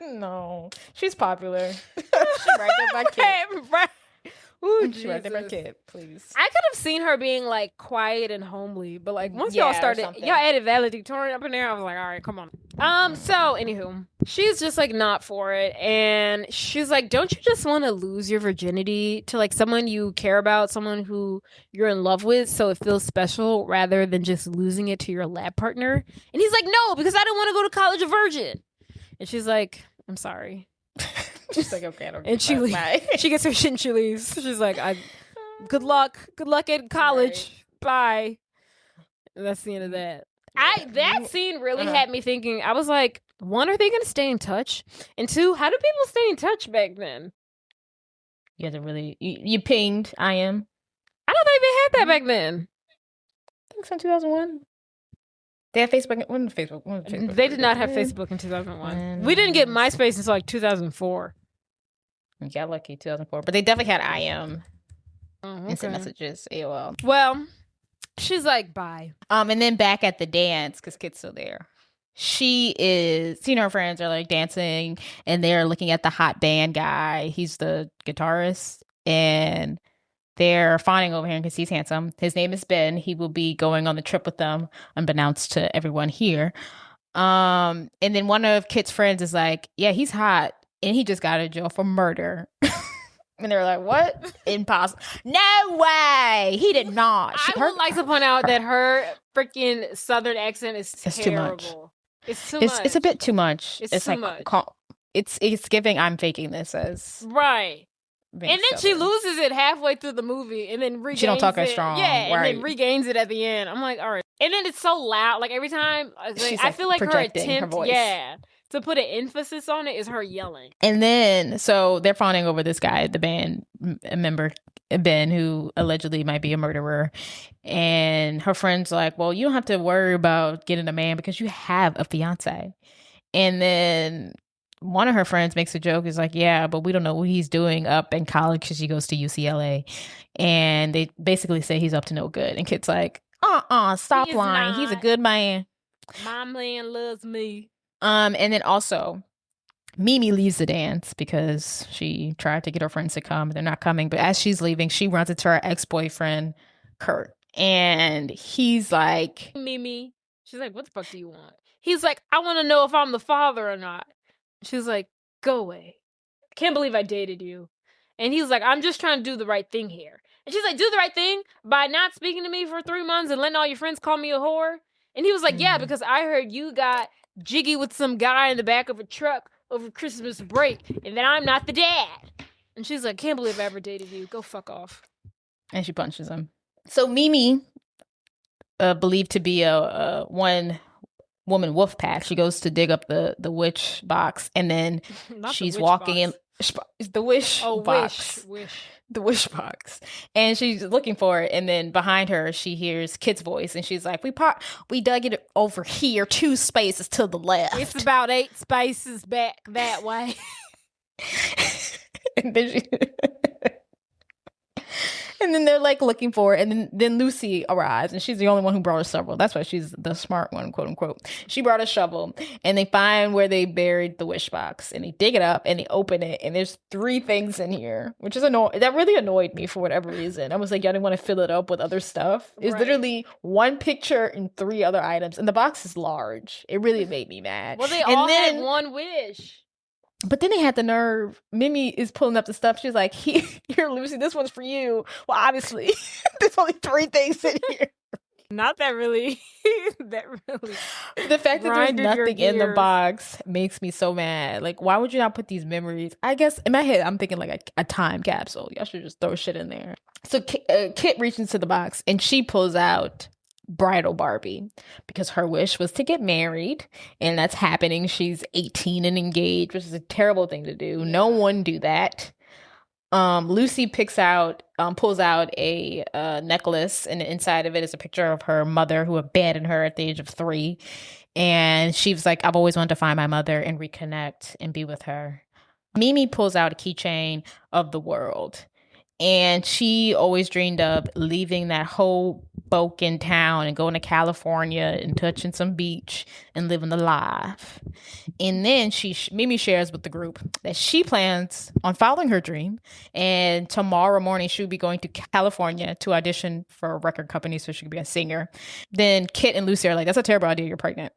No. She's popular. She's right there by kid. Right. Ooh, She's right there by Jesus. kid, please. I could have seen her being like quiet and homely, but like once y'all Yeah, or started, something. y'all added valedictorian up in there. I was like, all right, come on. So anywho, she's just like not for it, and she's like, don't you just want to lose your virginity to like someone you care about, someone who you're in love with, so it feels special rather than just losing it to your lab partner? And he's like, no, because I don't want to go to college a virgin. And she's like, I'm sorry. She's like, okay, I don't And she she gets her shit and she leaves. She's like, good luck at college. Bye. And that's the end of that. That scene really had me thinking. I was like, one, are they going to stay in touch? And two, how do people stay in touch back then? You had to really you pinged. I am. I don't think they had that back then. I think it's in 2001. They had Facebook. When did Facebook? They did not have Facebook in 2001. We didn't get MySpace until like 2004. We got lucky 2004, but they definitely had I am. Instant Okay. messages, AOL. Well, she's like, bye. And then back at the dance, because Kit's still there. She is, her friends are like dancing and they're looking at the hot band guy. He's the guitarist, and they're fawning over him because he's handsome. His name is Ben. He will be going on the trip with them, unbeknownst to everyone here. And then one of Kit's friends is like, yeah, he's hot, and he just got out of jail for murder. And they're like, what? Impossible. No way. He did not. I would like to point out that her freaking Southern accent is terrible. It's too much. It's too much. It's a bit too much. It's too like much. It's giving I'm faking this as Right. being And then she Southern. loses it halfway through the movie, and then regains She don't talk it. as strong, Yeah, right. and then regains it at the end. I'm like, all right. And then it's so loud. Like every time, She's, I feel like her projecting her attempt, voice. to put an emphasis on it is her yelling. And then, so they're fawning over this guy, the band member, Ben, who allegedly might be a murderer. And her friend's like, well, you don't have to worry about getting a man because you have a fiance. And then one of her friends makes a joke, is like, yeah, but we don't know what he's doing up in college because she goes to UCLA. And they basically say he's up to no good. And Kit's like, stop He's lying. He's a not. good man. My man loves me. And then also Mimi leaves the dance because she tried to get her friends to come. They're not coming. But as she's leaving, she runs into her ex-boyfriend, Kurt. And he's like, Mimi. She's like, what the fuck do you want? He's like, I want to know if I'm the father or not. She's like, go away. I can't believe I dated you. And he's like, I'm just trying to do the right thing here. And she's like, do the right thing by not speaking to me for 3 months and letting all your friends call me a whore? And he was like, yeah, because I heard you got jiggy with some guy in the back of a truck over Christmas break, and then I'm not the dad. And she's like, can't believe I ever dated you. Go fuck off. and she punches him. So Mimi, believed to be a one woman wolf pack, she goes to dig up the witch box, and then Not the she's witch walking box. in the wish box. Wish. The wish box, and she's looking for it, and then behind her she hears Kit's voice, and she's like, we dug it over here 2 spaces to the left. It's about 8 spaces back that way. And then and then they're like looking for it, and then Lucy arrives, and she's the only one who brought a shovel. That's why she's the smart one, quote unquote. She brought a shovel, and they find where they buried the wish box, and they dig it up, and they open it, and there's 3 things in here, which is that really annoyed me for whatever reason. I was like, y'all didn't want to fill it up with other stuff. It's Right. literally 1 picture and 3 other items, and the box is large. It really made me mad. Well, they And all then- had one wish. But then they had the nerve. Mimi is pulling up the stuff. She's like, here, Lucy, this one's for you. Well, obviously, there's only 3 things in here. Not that really. That really. The fact that there's grinded your nothing in the gears. box makes me so mad. Like, why would you not put these memories? I guess in my head, I'm thinking like a time capsule. Y'all should just throw shit in there. So Kit reaches into the box and she pulls out bridal Barbie because her wish was to get married, and that's happening. She's 18 and engaged, which is a terrible thing to do. No one do that. Lucy pulls out a necklace, and inside of it is a picture of her mother who abandoned her at the age of 3. And she was like, I've always wanted to find my mother and reconnect and be with her. Mimi pulls out a keychain of the world. And she always dreamed of leaving that whole broken town and going to California and touching some beach and living the life. And then Mimi shares with the group that she plans on following her dream. And tomorrow morning, she'll be going to California to audition for a record company so she could be a singer. Then Kit and Lucy are like, that's a terrible idea. You're pregnant.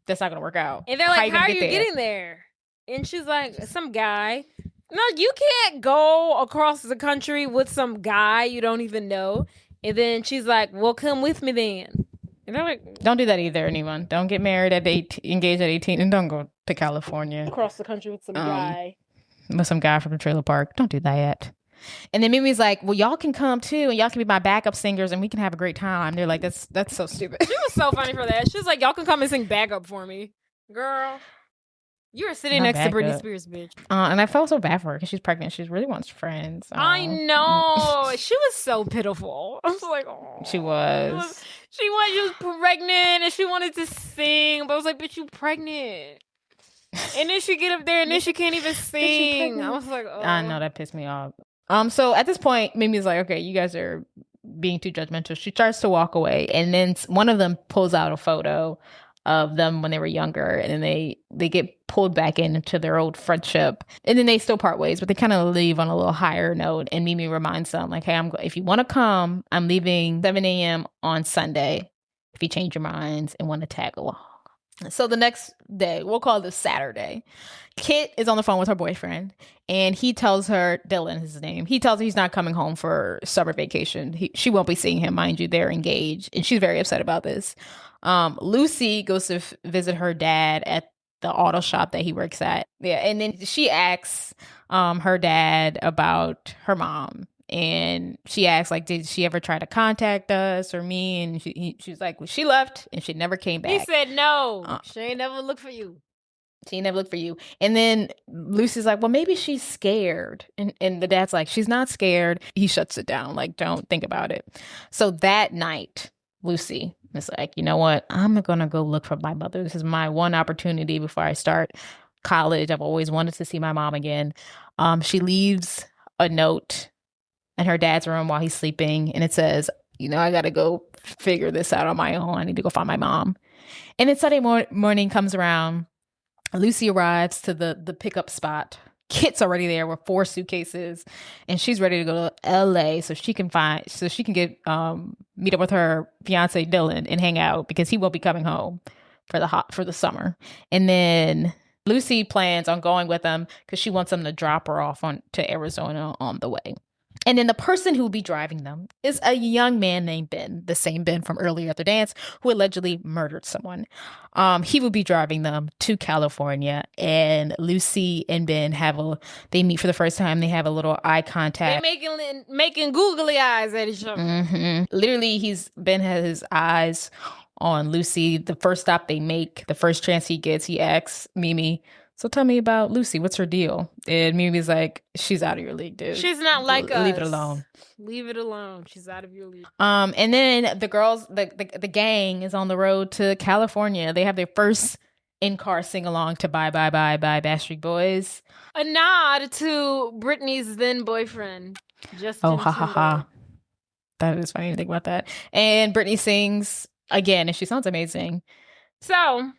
That's not going to work out. And they're like, how are you getting there? And she's like, some guy. No, you can't go across the country with some guy you don't even know. And then she's like, well, come with me then. And they're like, don't do that either, anyone. Don't get married at 18, engaged at 18, and don't go to California. Across the country with some guy. With some guy from the trailer park. Don't do that. And then Mimi's like, well, y'all can come too, and y'all can be my backup singers, and we can have a great time. They're like, that's so stupid. She was so funny for that. She was like, y'all can come and sing backup for me. Girl. You were sitting next to Britney Spears, bitch. And I felt so bad for her because she's pregnant. She really wants friends. I know. She was so pitiful. I was like, oh. She was. She was pregnant and she wanted to sing. But I was like, bitch, you pregnant. And then she get up there and then she can't even sing. I was like, oh. I know, that pissed me off. So at this point, Mimi's like, okay, you guys are being too judgmental. She starts to walk away. And then one of them pulls out a photo of them when they were younger, and then they get pulled back into their old friendship, and then they still part ways, but they kind of leave on a little higher note. And Mimi reminds them, like, hey, if you want to come, I'm leaving 7 a.m. on Sunday if you change your minds and want to tag along. So the next day, we'll call this Saturday, Kit is on the phone with her boyfriend, and he tells her, Dylan is his name, he tells her he's not coming home for summer vacation. She won't be seeing him, mind you, they're engaged, and she's very upset about this. Lucy goes to visit her dad at the auto shop that he works at. Yeah, and then she asks her dad about her mom. And she asks, like, did she ever try to contact us or me? And she's like, well, she left and she never came back. He said, no, she ain't never looked for you. She ain't never looked for you. And then Lucy's like, well, maybe she's scared. And the dad's like, she's not scared. He shuts it down. Like, don't think about it. So that night, Lucy is like, you know what? I'm going to go look for my mother. This is my one opportunity before I start college. I've always wanted to see my mom again. She leaves a note in her dad's room while he's sleeping. And it says, you know, I got to go figure this out on my own. I need to go find my mom. And then Sunday morning comes around. Lucy arrives to the pickup spot. Kit's already there with 4 suitcases, and she's ready to go to LA so she can get meet up with her fiance Dylan and hang out because he won't be coming home for the summer. And then Lucy plans on going with them because she wants them to drop her off to Arizona on the way. And then the person who will be driving them is a young man named Ben, the same Ben from earlier at the dance, who allegedly murdered someone. He will be driving them to California, and Lucy and Ben they meet for the first time. They have a little eye contact. They're making googly eyes at each other. Mm-hmm. Literally, Ben has his eyes on Lucy. The first stop they make, the first chance he gets, he asks Mimi, so tell me about Lucy. What's her deal? And Mimi's like, she's out of your league, dude. She's not like us. Leave it alone. Leave it alone. She's out of your league. And then the girls, the gang is on the road to California. They have their first in-car sing-along to Bye Bye Bye Bye Backstreet Boys. A nod to Britney's then boyfriend, Justin. Oh, ha ha ha. That is funny to think about that. And Britney sings again, and she sounds amazing. So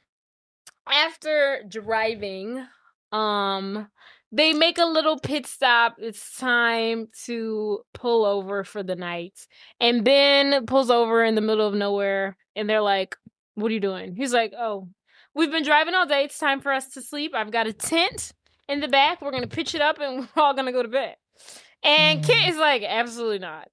after driving, they make a little pit stop. It's time to pull over for the night. And Ben pulls over in the middle of nowhere, and they're like, what are you doing? He's like, oh, we've been driving all day. It's time for us to sleep. I've got a tent in the back. We're going to pitch it up, and we're all going to go to bed. And Kit is like, absolutely not.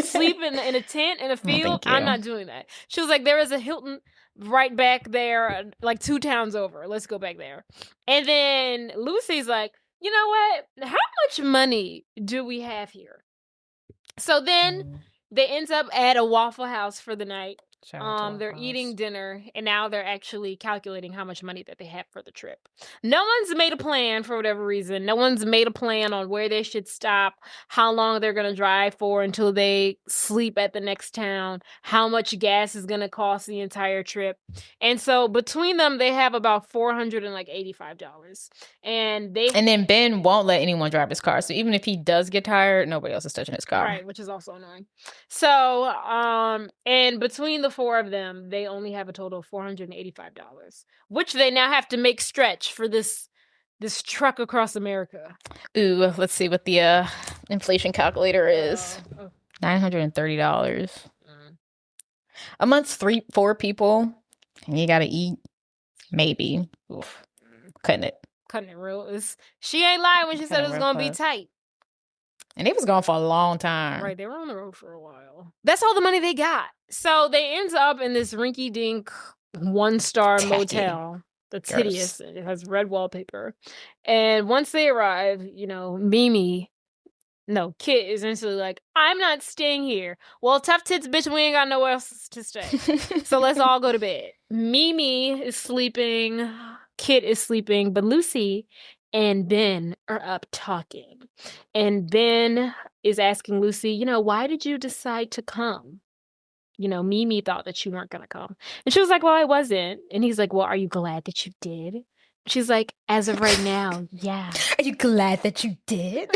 Sleep in a tent in a field? I'm not doing that. She was like, there is a Hilton right back there, like 2 towns over. Let's go back there. And then Lucy's like, you know what? How much money do we have here? So then they end up at a Waffle House for the night. Shout out to our They're boss. eating dinner, and now they're actually calculating how much money that they have for the trip. No one's made a plan for whatever reason. No one's made a plan on where they should stop, how long they're going to drive for until they sleep at the next town, how much gas is going to cost the entire trip. And so between them, they have about $485. And then Ben won't let anyone drive his car. So even if he does get tired, nobody else is touching his car. Right, which is also annoying. So, and between the four of them, they only have a total of $485, which they now have to make stretch for this truck across America. Ooh, let's see what the inflation calculator is. $930. Amongst 4 people, and you gotta eat. Maybe. Oof. Cutting it real. She ain't lying when she said it was gonna be tight. And it was gone for a long time. Right, they were on the road for a while. That's all the money they got. So they ends up in this rinky-dink 1-star motel. That's hideous. It has red wallpaper. And once they arrive, Kit is instantly like, I'm not staying here. Well, tough tits, bitch, we ain't got nowhere else to stay. So let's all go to bed. Mimi is sleeping. Kit is sleeping. But Lucy and Ben are up talking. And Ben is asking Lucy, why did you decide to come? Mimi thought that you weren't going to come. And she was like, well, I wasn't. And he's like, well, are you glad that you did? She's like, as of right now, yeah. Are you glad that you did?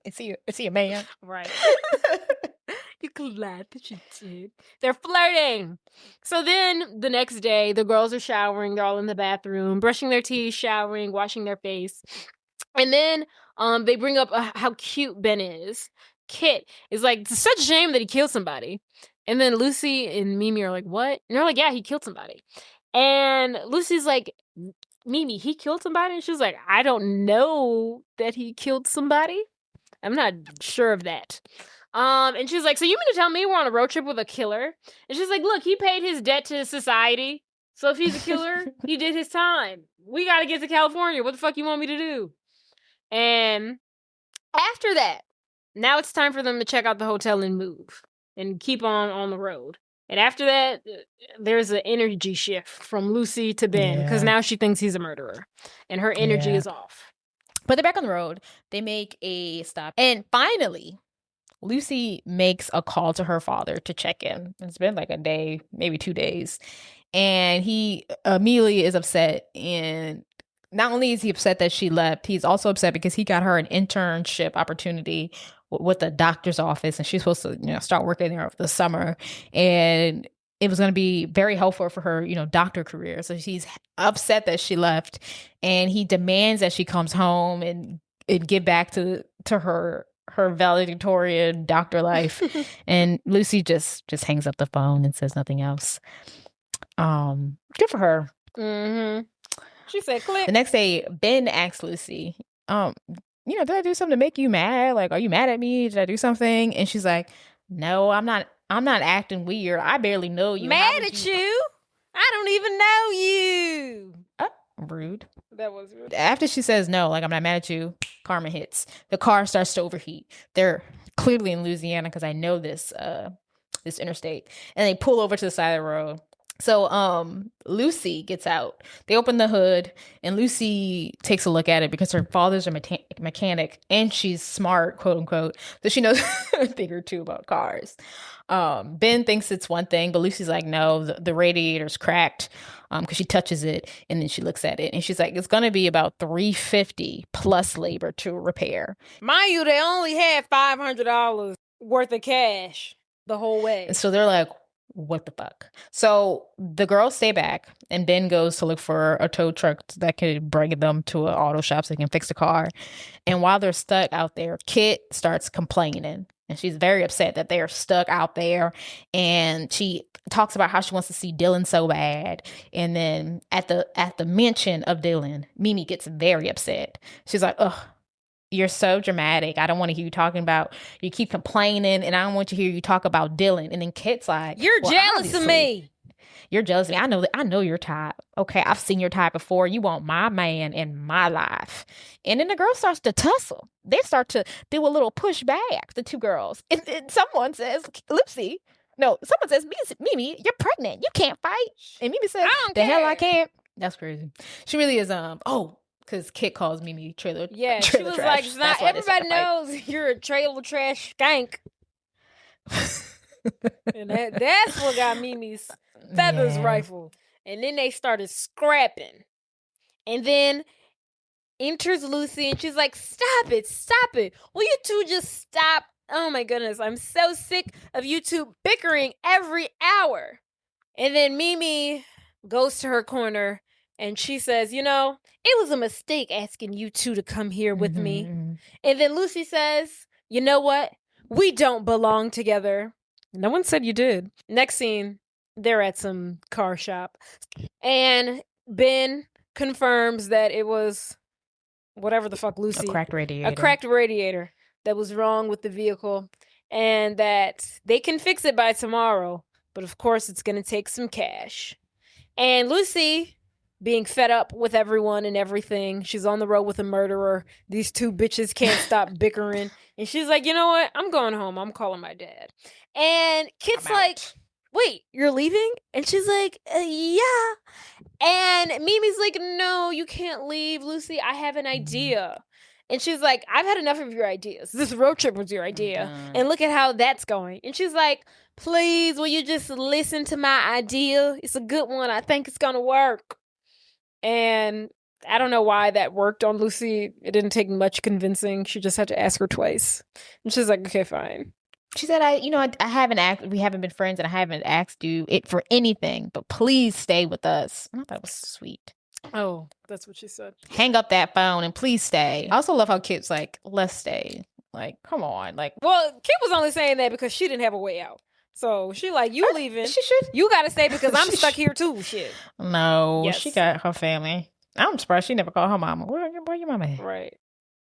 Is he a man? Right. You glad that you did? They're flirting. So then the next day, the girls are showering. They're all in the bathroom, brushing their teeth, showering, washing their face. And then they bring up how cute Ben is. Kit is like, it's such a shame that he killed somebody. And then Lucy and Mimi are like, what? And they're like, yeah, he killed somebody. And Lucy's like, Mimi, he killed somebody? And she's like, I don't know that he killed somebody. I'm not sure of that. And she's like, so you mean to tell me we're on a road trip with a killer? And she's like, look, he paid his debt to society. So if he's a killer, he did his time. We got to get to California. What the fuck you want me to do? And after that, now it's time for them to check out the hotel and move and keep on the road. And after that, there's an energy shift from Lucy to Ben because now she thinks he's a murderer and her energy is off. But they're back on the road. They make a stop. And finally, Lucy makes a call to her father to check in. It's been like a day, maybe 2 days. And he immediately is upset. And not only is he upset that she left, he's also upset because he got her an internship opportunity with the doctor's office. And she's supposed to, start working there over the summer. And it was going to be very helpful for her, doctor career. So she's upset that she left. And he demands that she comes home and get back to her valedictorian doctor life. And Lucy just hangs up the phone and says nothing else. Good for her. Mm-hmm. She said click. The next day, Ben asks Lucy, did I do something to make you mad? Like, are you mad at me? Did I do something? And she's like, no, I'm not acting weird. I barely know you. Mad at you? I don't even know you. Rude. That was rude. After she says no, like, I'm not mad at you, karma hits. The car starts to overheat. They're clearly in Louisiana because I know this interstate. And they pull over to the side of the road. So Lucy gets out. They open the hood, and Lucy takes a look at it because her father's a mechanic, and she's smart, quote unquote, so she knows a thing or two about cars. Ben thinks it's one thing, but Lucy's like, no, the radiator's cracked because she touches it, and then she looks at it, and she's like, it's going to be about $350 plus labor to repair. Mind you, they only had $500 worth of cash the whole way. And so they're like, what the fuck? So the girls stay back, and Ben goes to look for a tow truck that could bring them to an auto shop so they can fix the car. And while they're stuck out there, Kit starts complaining, and she's very upset that they're stuck out there. And she talks about how she wants to see Dylan so bad. And then at the mention of Dylan, Mimi gets very upset. She's like, ugh, you're so dramatic. I don't want to hear you talking about, you keep complaining, and I don't want to hear you talk about Dylan. And then Kit's like, you're jealous of me. You're jealous of me. I know your type. Okay, I've seen your type before. You want my man in my life. And then the girl starts to tussle. They start to do a little pushback, the two girls. And someone says, Lucy, No, someone says, Mimi, you're pregnant. You can't fight. And Mimi said, the hell I can't. That's crazy. She really is, because Kit calls Mimi trailer. Yeah, trailer she was trash. like, it's not everybody knows you're a trailer trash skank. And that's what got Mimi's feathers rifled. And then they started scrapping. And then enters Lucy and she's like, stop it. Will you two just stop? Oh my goodness, I'm so sick of you two bickering every hour. And then Mimi goes to her corner and she says, it was a mistake asking you two to come here with me. And then Lucy says, you know what? We don't belong together. No one said you did. Next scene, they're at some car shop. And Ben confirms that it was whatever the fuck Lucy. A cracked radiator. A cracked radiator that was wrong with the vehicle. And that they can fix it by tomorrow. But of course, it's going to take some cash. And Lucy, being fed up with everyone and everything, she's on the road with a murderer. These two bitches can't stop bickering. And she's like, you know what? I'm going home. I'm calling my dad. And Kit's like, wait, you're leaving? And she's like, yeah. And Mimi's like, no, you can't leave, Lucy. I have an idea. And she's like, I've had enough of your ideas. This road trip was your idea. And look at how that's going. And she's like, please, will you just listen to my idea? It's a good one. I think it's going to work. And I don't know why that worked on Lucy. It didn't take much convincing. She just had to ask her twice. And she's like, okay, fine. She said, I haven't asked, we haven't been friends and I haven't asked you it for anything, but please stay with us. And I thought it was sweet. Oh, that's what she said. Hang up that phone and please stay. I also love how Kit's like, let's stay. Like, come on. Like, well, Kit was only saying that because she didn't have a way out. So she like, you leaving. She should. You got to stay because I'm stuck here too. Shit. No, Yes. She got her family. I'm surprised she never called her mama. Where your mama at? Right.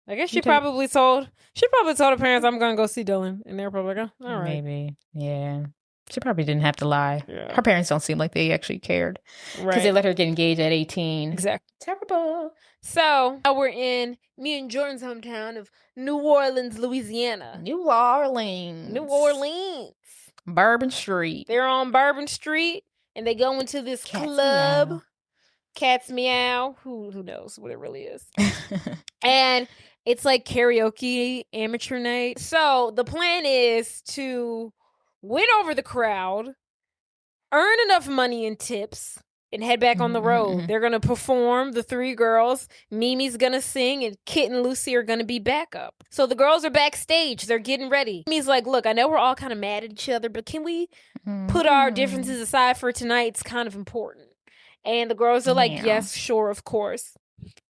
I guess she probably told her parents, I'm going to go see Dylan. And they're probably like, oh, all right. Maybe. Yeah. She probably didn't have to lie. Yeah. Her parents don't seem like they actually cared. Right. Because they let her get engaged at 18. Exactly. Terrible. So now we're in me and Jordan's hometown of New Orleans, Louisiana. New Orleans. Bourbon Street. They're on Bourbon Street and they go into this club. Meow. Cat's Meow. Who knows what it really is. And it's like karaoke amateur night. So the plan is to win over the crowd, earn enough money in tips, and head back on the road. They're going to perform, the three girls. Mimi's going to sing, and Kit and Lucy are going to be backup. So the girls are backstage. They're getting ready. Mimi's like, look, I know we're all kind of mad at each other, but can we put our differences aside for tonight? It's kind of important. And the girls are like, yes, sure, of course.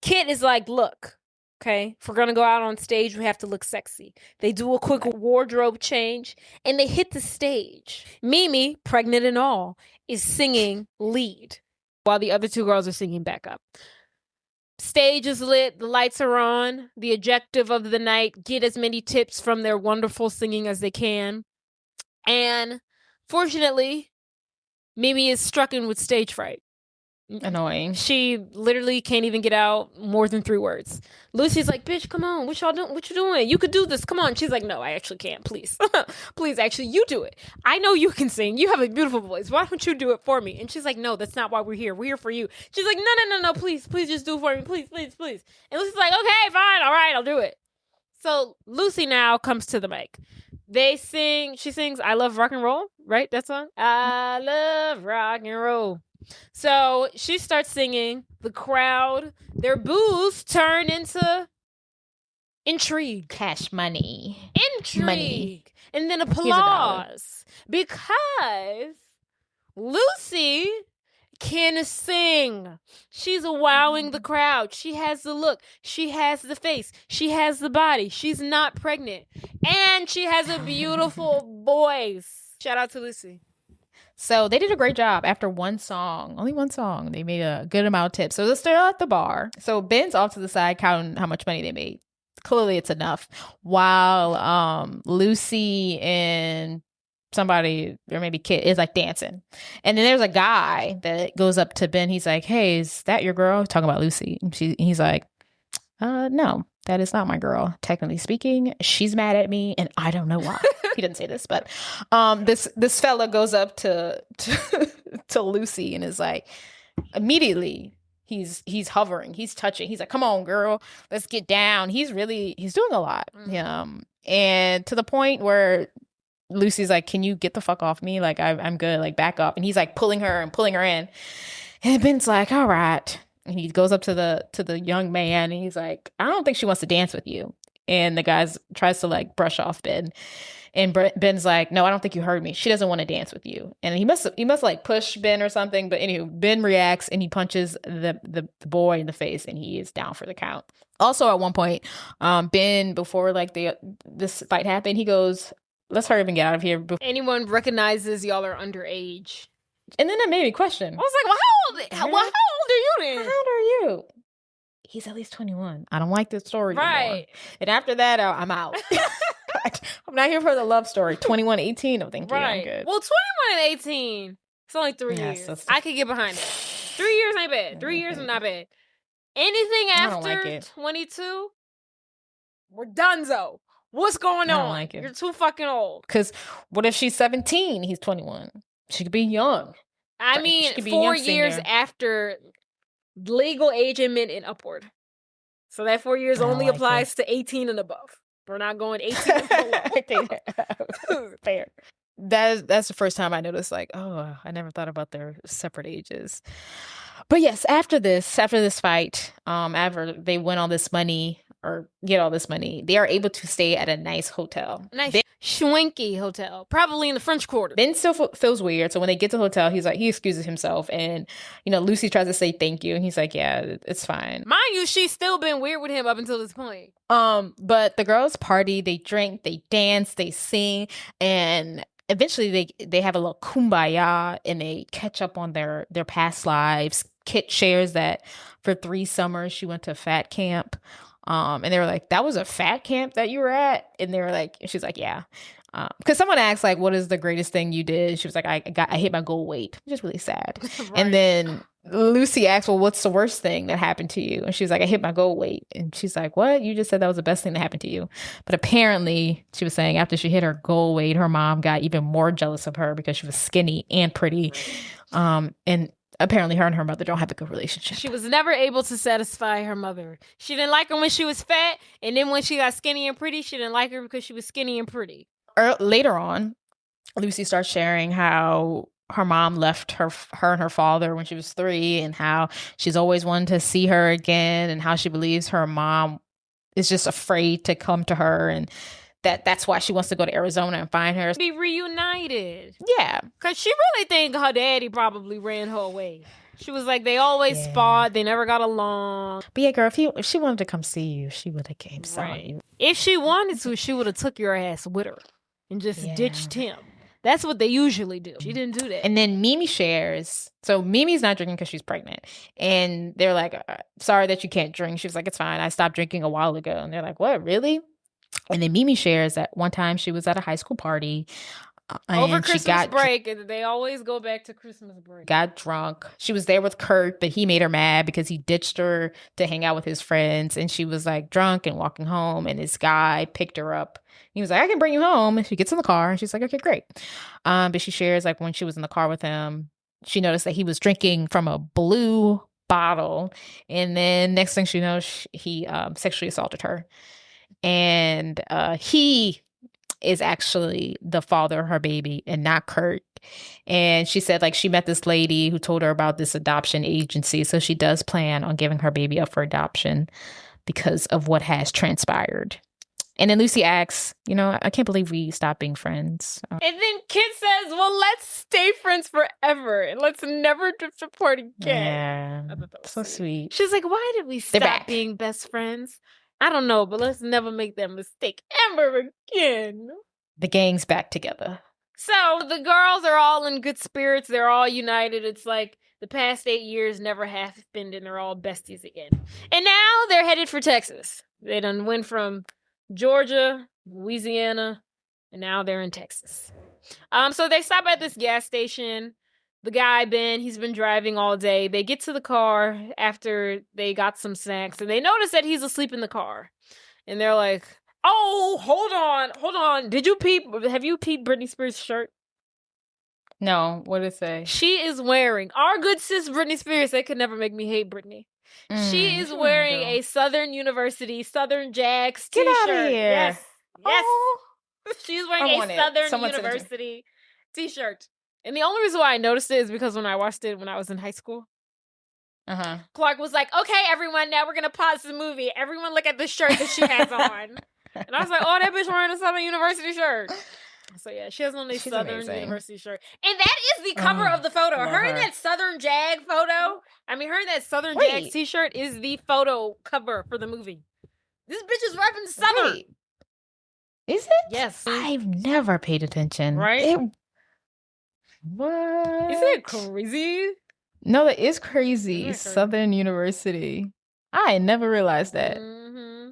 Kit is like, look, okay, if we're going to go out on stage, we have to look sexy. They do a quick wardrobe change, and they hit the stage. Mimi, pregnant and all, is singing lead, while the other two girls are singing backup. Stage is lit, the lights are on. The objective of the night, get as many tips from their wonderful singing as they can. And fortunately, Mimi is stricken with stage fright. Annoying. She literally can't even get out more than 3 words. Lucy's like, bitch, come on. What y'all doing? What you doing? You could do this. Come on. She's like, no, I actually can't. Please. Please, actually, you do it. I know you can sing. You have a beautiful voice. Why don't you do it for me? And she's like, no, that's not why we're here. We're here for you. She's like, no. Please just do it for me. Please. And Lucy's like, okay, fine. All right, I'll do it. So Lucy now comes to the mic. They sing. She sings I Love Rock and Roll, right? That song? I love rock and roll. So she starts singing. The crowd, their boos turn into intrigue. Cash money. Intrigue. Money. And then applause. Because Lucy can sing. She's wowing the crowd. She has the look. She has the face. She has the body. She's not pregnant. And she has a beautiful voice. Shout out to Lucy. So they did a great job after only one song. They made a good amount of tips. So they're still at the bar. So Ben's off to the side counting how much money they made. Clearly it's enough. While Lucy and somebody, or maybe Kit, is like dancing. And then there's a guy that goes up to Ben. He's like, hey, is that your girl? Talking about Lucy. And he's like, no. that is not my girl. Technically speaking, she's mad at me, and I don't know why. He didn't say this, but this fella goes up to to Lucy and is like, immediately he's hovering, he's touching, he's like, come on, girl, let's get down. He's doing a lot. And to the point where Lucy's like, can you get the fuck off me? Like, I'm good. Like, back up. And he's like pulling her in. And Ben's like, all right. And he goes up to the young man and he's like, I don't think she wants to dance with you. And the guy tries to like brush off Ben. And Ben's like, no, I don't think you heard me. She doesn't want to dance with you. And he must like push Ben or something. But anyway, Ben reacts and he punches the boy in the face and he is down for the count. Also, at one point, Ben, before like this fight happened, he goes, let's hurry up and get out of here. Anyone recognizes y'all are underage. And then that made me question. I was like, how old are you then? How old are you? He's at least 21. I don't like this story anymore. And after that, I'm out. I'm not here for the love story. 21, 18, no, thank you. I'm good. Well, 21 and 18, it's only 3 years. I could get behind it. 3 years ain't bad. 3 years is not bad. Anything after 22, we're donezo. What's going on? Like it. You're too fucking old. Because what if she's 17? He's 21. She could be young. I mean, 4 years after legal age and upward. So that 4 years only applies to 18 and above. We're not going 18 and below. Fair. That's the first time I noticed, like, oh, I never thought about their separate ages. But yes, after this fight, after they win all this money or get all this money, they are able to stay at a nice hotel. Nice schwanky hotel, probably in the French Quarter. Ben still feels weird, so when they get to the hotel, he excuses himself, and Lucy tries to say thank you, and he's like, yeah, it's fine. Mind you, she's still been weird with him up until this point. But the girls party, they drink, they dance, they sing, and eventually they have a little kumbaya, and they catch up on their past lives. Kit shares that for 3 summers she went to fat camp. And they were like, that was a fat camp that you were at? And they were like, she's like, yeah. Because someone asked, like, what is the greatest thing you did? She was like, I hit my goal weight, which is really sad. Right. And then Lucy asked, well, what's the worst thing that happened to you? And she was like, I hit my goal weight. And she's like, what? You just said that was the best thing that happened to you. But apparently, she was saying after she hit her goal weight, her mom got even more jealous of her because she was skinny and pretty. And apparently her and her mother don't have a good relationship. She was never able to satisfy her mother. She didn't like her when she was fat, and then when she got skinny and pretty, she didn't like her because she was skinny and pretty. Later on, Lucy starts sharing how her mom left her and her father when she was 3, and how she's always wanted to see her again, and how she believes her mom is just afraid to come to her, and that's why she wants to go to Arizona and find her. Be reunited. Yeah. Because she really think her daddy probably ran her away. She was like, they always fought. They never got along. But yeah, girl, if she wanted to come see you, she would have came saw you. If she wanted to, she would have took your ass with her and just ditched him. That's what they usually do. She didn't do that. And then Mimi shares. So Mimi's not drinking because she's pregnant. And they're like, sorry that you can't drink. She was like, it's fine. I stopped drinking a while ago. And they're like, what, really? And then Mimi shares that one time she was at a high school party. Over Christmas break. And they always go back to Christmas break. Got drunk. She was there with Kurt, but he made her mad because he ditched her to hang out with his friends. And she was like drunk and walking home. And this guy picked her up. He was like, I can bring you home. And she gets in the car. And she's like, okay, great. But she shares, like, when she was in the car with him, she noticed that he was drinking from a blue bottle. And then next thing she knows, he sexually assaulted her. And he is actually the father of her baby and not Kurt. And she said, like, she met this lady who told her about this adoption agency. So she does plan on giving her baby up for adoption because of what has transpired. And then Lucy asks, I can't believe we stopped being friends. And then Kit says, well, let's stay friends forever and let's never drift apart again. Yeah, so sweet. She's like, why did we stop being best friends? I don't know, but let's never make that mistake ever again. The gang's back together. So the girls are all in good spirits. They're all united. It's like the past 8 years never happened, and they're all besties again. And now they're headed for Texas. They done went from Georgia, Louisiana, and now they're in Texas. So they stop at this gas station. the guy, Ben, he's been driving all day. They get to the car after they got some snacks, and they notice that he's asleep in the car. And they're like, oh, hold on. Have you peeped Britney Spears' shirt? No, what did it say? She is wearing, our good sis Britney Spears, they could never make me hate Britney. She is wearing a Southern University, Southern Jags t-shirt. Get out of here. Yes. Oh. She's wearing a Southern University t-shirt. And the only reason why I noticed it is because when I watched it when I was in high school, Clark was like, okay, everyone, now we're going to pause the movie. Everyone look at the shirt that she has on. And I was like, oh, that bitch wearing a Southern University shirt. So yeah, she has on a Southern University shirt. And that is the cover of the photo. Her in that Southern Jag photo. I mean, her in that Southern Jag t-shirt is the photo cover for the movie. This bitch is repping Southern. Wait. Is it? Yes. I've never paid attention. Right? What? Isn't it crazy? No, that is crazy. Southern University. I never realized that. Mm-hmm.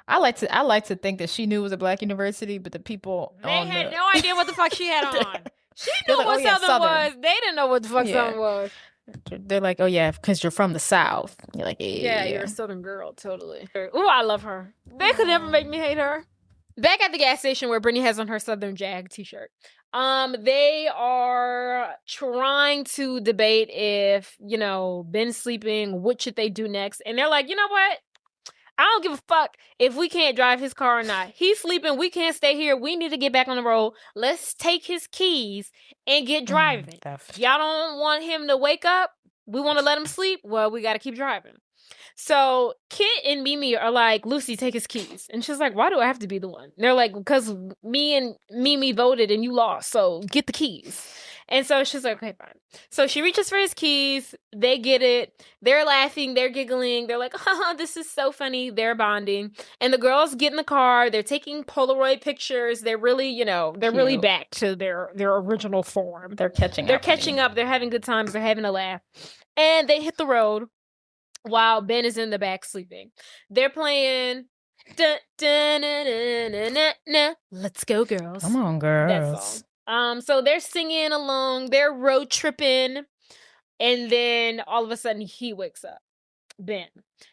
I like to think that she knew it was a black university, but the people they had no idea what the fuck she had on. She knew like, what Southern was. They didn't know what the fuck Southern was. They're like, oh yeah, because you're from the South. You're like, yeah, you're a Southern girl, totally. Ooh, I love her. They could never make me hate her. Back at the gas station where Britney has on her Southern Jag t-shirt. They are trying to debate if, Ben's sleeping, what should they do next? And they're like, you know what? I don't give a fuck if we can't drive his car or not. He's sleeping. We can't stay here. We need to get back on the road. Let's take his keys and get driving. Y'all don't want him to wake up? We want to let him sleep? Well, we got to keep driving. So Kit and Mimi are like, Lucy, take his keys. And she's like, why do I have to be the one? And they're like, because me and Mimi voted and you lost, so get the keys. And so she's like, okay, fine. So she reaches for his keys. They get it. They're laughing. They're giggling. They're like, this is so funny. They're bonding. And the girls get in the car. They're taking Polaroid pictures. They're really, they're really back to their original form. They're catching up. They're having good times. They're having a laugh. And they hit the road while Ben is in the back sleeping. They're playing Let's Go Girls. Come on, girls. So they're singing along, they're road tripping, and then all of a sudden he wakes up, Ben.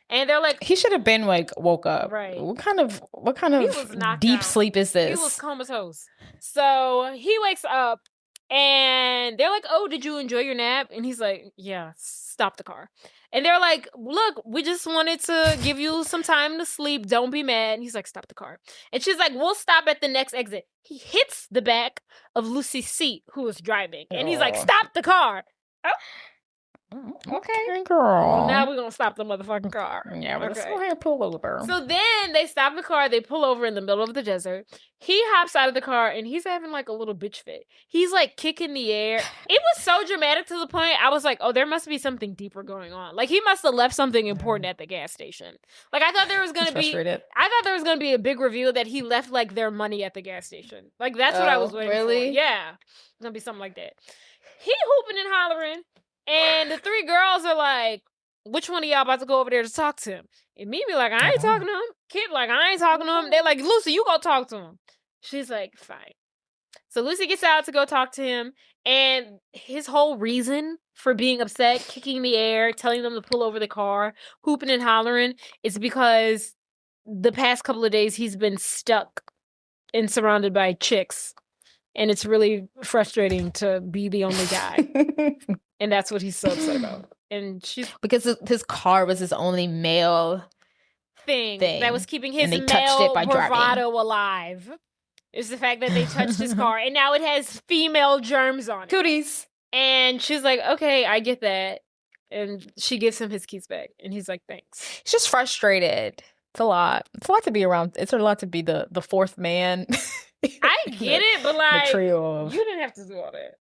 And they're like, he should have been woke up. Right. What kind of deep sleep is this? He was comatose. So he wakes up and they're like, oh, did you enjoy your nap? And he's like, yeah, stop the car. And they're like, look, we just wanted to give you some time to sleep. Don't be mad. And he's like, stop the car. And she's like, we'll stop at the next exit. He hits the back of Lucy's seat, who was driving. And he's like, stop the car. Oh. Okay, girl. Well, now we're going to stop the motherfucking car. Yeah, let's go ahead and pull over. So then they stop the car. They pull over in the middle of the desert. He hops out of the car and he's having like a little bitch fit. He's like kicking the air. It was so dramatic to the point I was like, oh, there must be something deeper going on. Like he must have left something important at the gas station. Like I thought there was going to be a big reveal that he left like their money at the gas station. Like that's what I was waiting for. Yeah. It's going to be something like that. He hooping and hollering. And the three girls are like, which one of y'all about to go over there to talk to him? And Mimi like, I ain't talking to him. Kid like, I ain't talking to him. They're like, Lucy, you go talk to him. She's like, fine. So Lucy gets out to go talk to him. And his whole reason for being upset, kicking the air, telling them to pull over the car, hooping and hollering, is because the past couple of days he's been stuck and surrounded by chicks. And it's really frustrating to be the only guy. And that's what he's so upset about. And she's because his car was his only male thing that was keeping his male bravado alive. Is the fact that they touched his car and now it has female germs on it. Cooties. And she's like, okay, I get that. And she gives him his keys back. And he's like, thanks. He's just frustrated. It's a lot. It's a lot to be around. It's a lot to be the fourth man. I get it, but like, the trio you didn't have to do all that.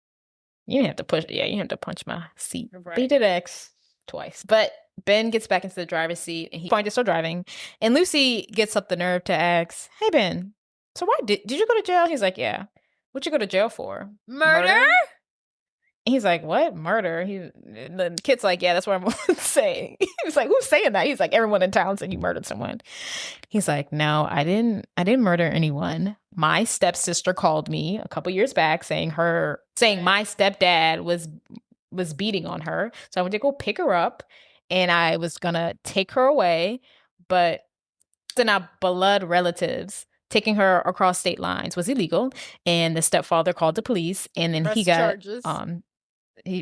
You didn't have to push. Yeah, you had to punch my seat. Right. They did X twice. But Ben gets back into the driver's seat and he's fine to start driving. And Lucy gets up the nerve to ask, hey, Ben, so why did you go to jail? He's like, yeah. What'd you go to jail for? Murder? He's like, what? Murder? The kid's like, yeah, that's what I'm saying. He's like, who's saying that? He's like, everyone in town said you murdered someone. He's like, no, I didn't murder anyone. My stepsister called me a couple years back saying my stepdad was beating on her. So I went to go pick her up and I was gonna take her away, but they're not blood relatives. Taking her across state lines was illegal, and the stepfather called the police, and then he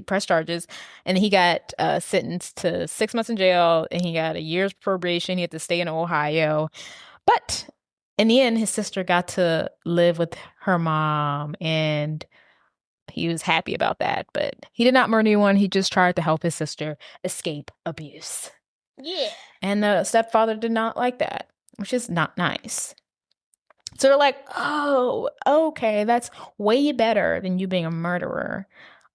pressed charges, and he got sentenced to 6 months in jail, and he got a year's probation. He had to stay in Ohio, but in the end, his sister got to live with her mom, and he was happy about that. But he did not murder anyone. He just tried to help his sister escape abuse. Yeah. And the stepfather did not like that, which is not nice. So they're like, oh, okay, that's way better than you being a murderer.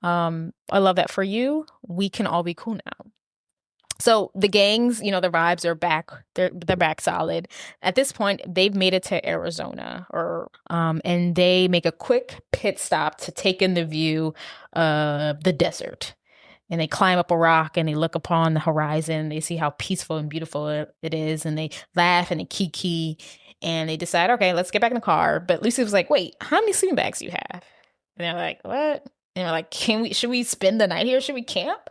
I love that for you. We can all be cool now. So the gangs, the vibes are back. They're back solid. At this point, they've made it to Arizona, and they make a quick pit stop to take in the view of the desert. And they climb up a rock and they look upon the horizon. They see how peaceful and beautiful it is, and they laugh and they kiki. And they decide, okay, let's get back in the car. But Lucy was like, wait, how many sleeping bags do you have? And they're like, what? And they're like, should we spend the night here? Should we camp?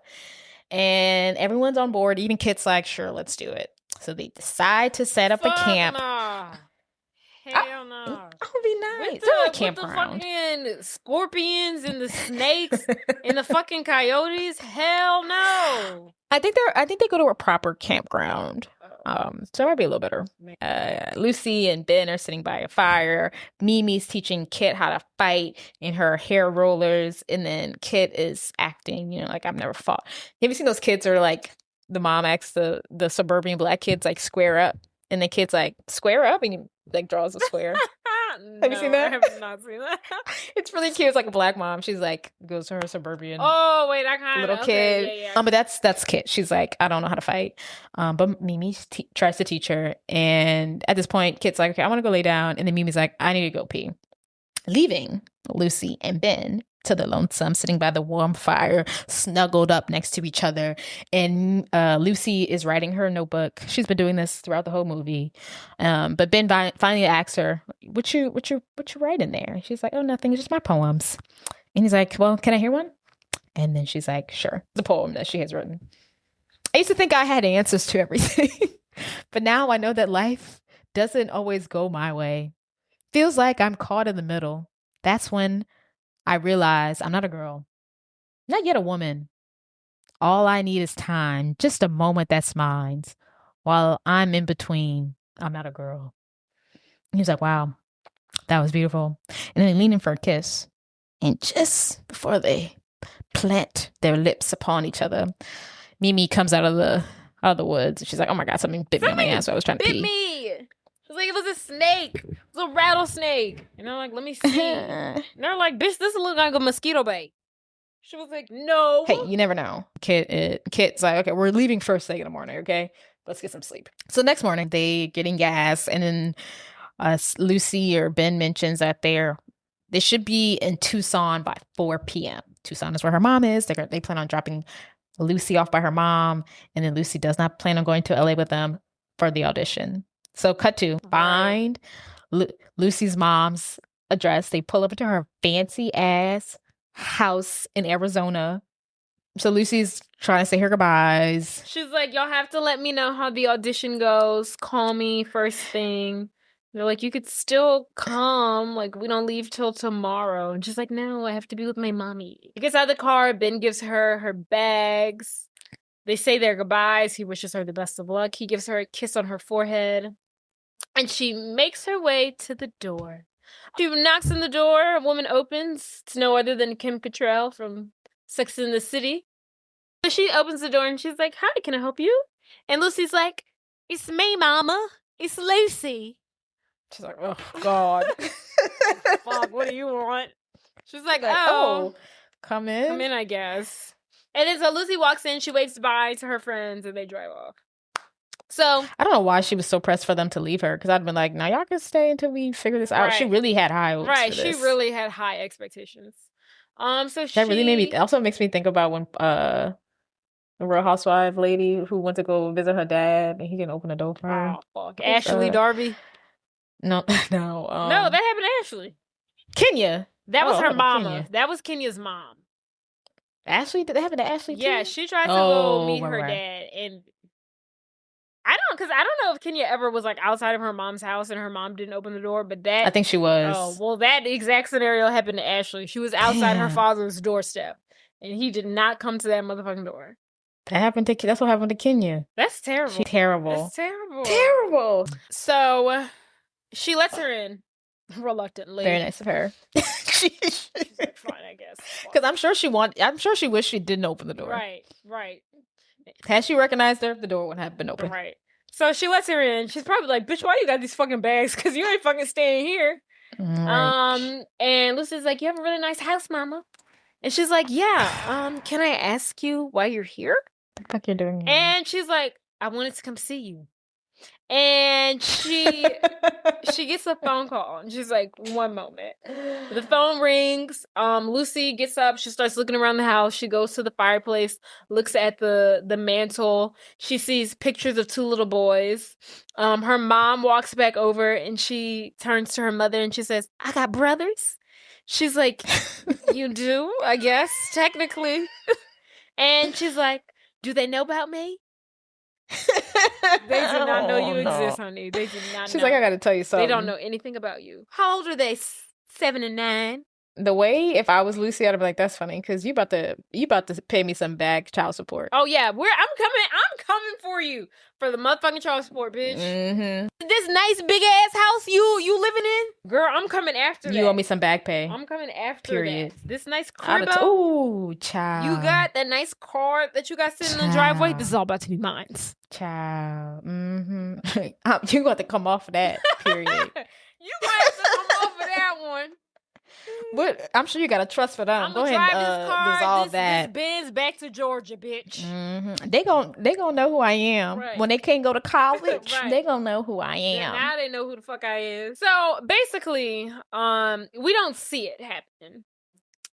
And everyone's on board. Even Kit's like, sure, let's do it. So they decide to set up a camp. Nah. Hell no. That would be nice. They're a campground. With the fucking scorpions and the snakes and the fucking coyotes. Hell no. I think they go to a proper campground. So it might be a little better. Lucy and Ben are sitting by a fire. Mimi's teaching Kit how to fight in her hair rollers, and then Kit is acting, like I've never fought. Have you seen those kids where like the mom asks the suburban black kids like square up, and the kid's like square up, and he like draws a square. Have you seen that? I have not seen that. It's really cute. It's like a black mom. She's like goes to her suburban. Oh wait, I kind of little kid. Yeah. But that's Kit. She's like, I don't know how to fight. But Mimi tries to teach her, and at this point, Kit's like, okay, I want to go lay down, and then Mimi's like, I need to go pee, leaving Lucy and Ben to the lonesome, sitting by the warm fire, snuggled up next to each other. And Lucy is writing her notebook. She's been doing this throughout the whole movie. But Ben finally asks her, what you writing there? She's like, oh, nothing, it's just my poems. And he's like, well, can I hear one? And then she's like, sure. The poem that she has written. I used to think I had answers to everything. But now I know that life doesn't always go my way. Feels like I'm caught in the middle. That's when I realize I'm not a girl, not yet a woman. All I need is time, just a moment that's mine. While I'm in between, I'm not a girl. And he's like, wow, that was beautiful. And then they lean in for a kiss. And just before they plant their lips upon each other, Mimi comes out of the woods. She's like, oh my God, something bit me on my ass. So I was trying to pee. Bit me. She's like, it was a snake. It was a rattlesnake. And I'm like, let me see. And they're like, bitch, this look like a mosquito bait. She was like, no. Hey, you never know. Kit's like, okay, we're leaving first thing in the morning, okay? Let's get some sleep. So next morning, they getting gas, and then Lucy or Ben mentions that they should be in Tucson by 4 p.m. Tucson is where her mom is. They plan on dropping Lucy off by her mom, and then Lucy does not plan on going to LA with them for the audition. So cut to find Lucy's mom's address. They pull up into her fancy ass house in Arizona. So Lucy's trying to say her goodbyes. She's like, y'all have to let me know how the audition goes. Call me first thing. They're like, you could still come. Like, we don't leave till tomorrow. And she's like, no, I have to be with my mommy. She gets out of the car. Ben gives her bags. They say their goodbyes. He wishes her the best of luck. He gives her a kiss on her forehead. And she makes her way to the door. She knocks on the door. A woman opens. It's no other than Kim Cattrall from Sex and the City. So she opens the door and she's like, hi, can I help you? And Lucy's like, it's me, mama. It's Lucy. She's like, oh, God. Fuck, what do you want? She's like, come in. Come in, I guess. And then so Lucy walks in. She waves bye to her friends and they drive off. So I don't know why she was so pressed for them to leave her, because I'd been like, now y'all can stay until we figure this out. Right. She really had high hopes. Right, for this. she really had high expectations. So That really made me. Also makes me think about when the Real Housewife lady who went to go visit her dad and he didn't open the door for her. Oh, fuck. Ashley Darby. No, No, that happened to Ashley. Kenya. That was her mama. Kenya. That was Kenya's mom. Ashley? Did that happen to Ashley too? Yeah, she tried to go meet her right. dad, and I don't know if Kenya ever was like outside of her mom's house and her mom didn't open the door, but that I think she was. Oh, well, that exact scenario happened to Ashley. She was outside her Damn. father's doorstep, and he did not come to that motherfucking door. That's what happened to Kenya. That's terrible. She's terrible. That's terrible. Terrible. So she lets her in reluctantly. Very nice of her. Fine, I guess. Because I'm sure she wished she didn't open the door. Right. Had she recognized her, the door wouldn't have been open. Right. So she lets her in. She's probably like, bitch, why you got these fucking bags? Because you ain't fucking staying here. Right. And Lucy's like, you have a really nice house, mama. And she's like, yeah, can I ask you why you're here? What the fuck you're doing here? And she's like, I wanted to come see you. And she gets a phone call and she's like, one moment. The phone rings. Lucy gets up. She starts looking around the house. She goes to the fireplace, looks at the mantle. She sees pictures of two little boys. Her mom walks back over and she turns to her mother and she says, I got brothers. She's like, you do, I guess, technically. And she's like, do they know about me? They do not know you exist, honey. They do not know. She's like, I gotta tell you something. They don't know anything about you. How old are they? 7 and 9? The way, if I was Lucy, I'd be like, that's funny, because you about to pay me some back child support. Oh, yeah. I'm coming for you. For the motherfucking child support, bitch. Mm-hmm. This nice big-ass house you living in? Girl, I'm coming after that. You owe me some back pay. I'm coming after Period. that. This nice crib. Ooh, child. You got that nice car that you got sitting in the driveway? This is all about to be mine. Child. Mm-hmm. You got to come off of that, period. You got to come off of that one. But I'm sure you got a trust for them. Go ahead and dissolve that. This Benz back to Georgia, bitch. Mm-hmm. They gonna know who I am. Right. When they can't go to college, right. They gonna know who I am. Yeah, now they know who the fuck I is. So basically, we don't see it happen,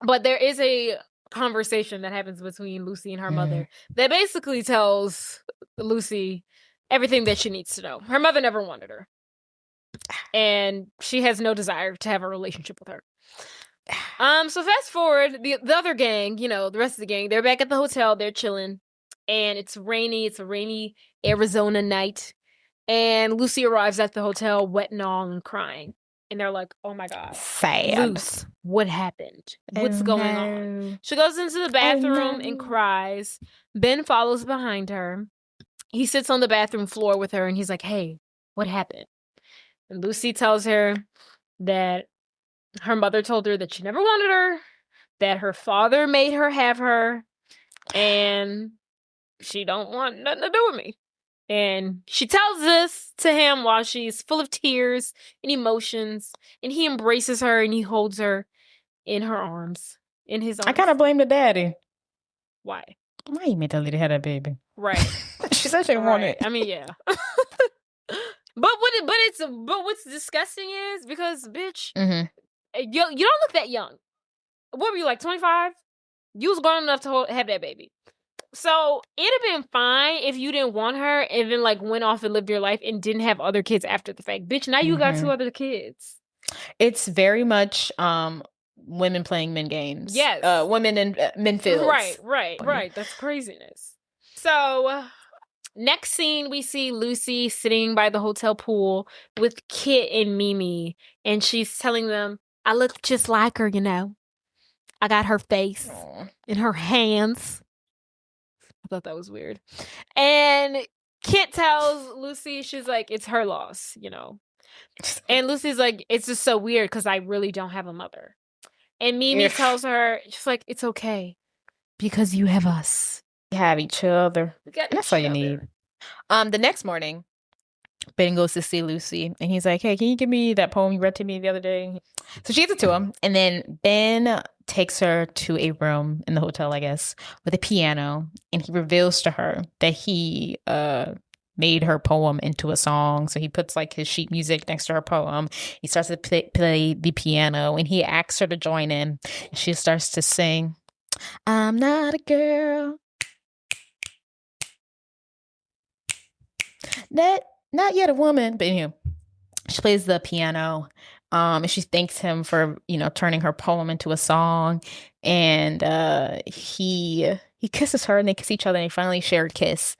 but there is a conversation that happens between Lucy and her mother that basically tells Lucy everything that she needs to know. Her mother never wanted her, and she has no desire to have a relationship with her. So fast forward, the other gang, the rest of the gang, they're back at the hotel, they're chilling, and it's rainy. It's a rainy Arizona night, and Lucy arrives at the hotel wet and all and crying, and they're like, oh my God, sad. Luce, what happened? What's going on? She goes into the bathroom and cries. Ben follows behind her. He sits on the bathroom floor with her, and he's like, hey, what happened? And Lucy tells her that her mother told her that she never wanted her, that her father made her have her, and she don't want nothing to do with me. And she tells this to him while she's full of tears and emotions, and he embraces her and he holds her in her arms, in his arms. I kind of blame the daddy. Why? Why you made that lady have that baby? Right. She said she didn't want it. I mean, yeah. But what's disgusting is because, bitch, you don't look that young. What were you, like 25? You was grown enough to have that baby. So it'd have been fine if you didn't want her and then like went off and lived your life and didn't have other kids after the fact. Bitch, now you got 2 other kids. It's very much women playing men games. Yes. Women in men fields. Right. That's craziness. So next scene, we see Lucy sitting by the hotel pool with Kit and Mimi, and she's telling them, I look just like her, I got her face in her hands. I thought that was weird. And Kit tells Lucy, she's like, it's her loss, And Lucy's like, it's just so weird because I really don't have a mother. And Mimi tells her, she's like, it's okay because you have us. You have each other. That's all you need. The next morning, Ben goes to see Lucy, and he's like, hey, can you give me that poem you read to me the other day? So she gives it to him, and then Ben takes her to a room in the hotel, I guess, with a piano, and he reveals to her that he made her poem into a song. So he puts like his sheet music next to her poem. He starts to play the piano, and he asks her to join in. She starts to sing, "I'm not a girl, not yet a woman." But anyway, she plays the piano, and she thanks him for, turning her poem into a song. And he kisses her, and they kiss each other, and they finally share a kiss.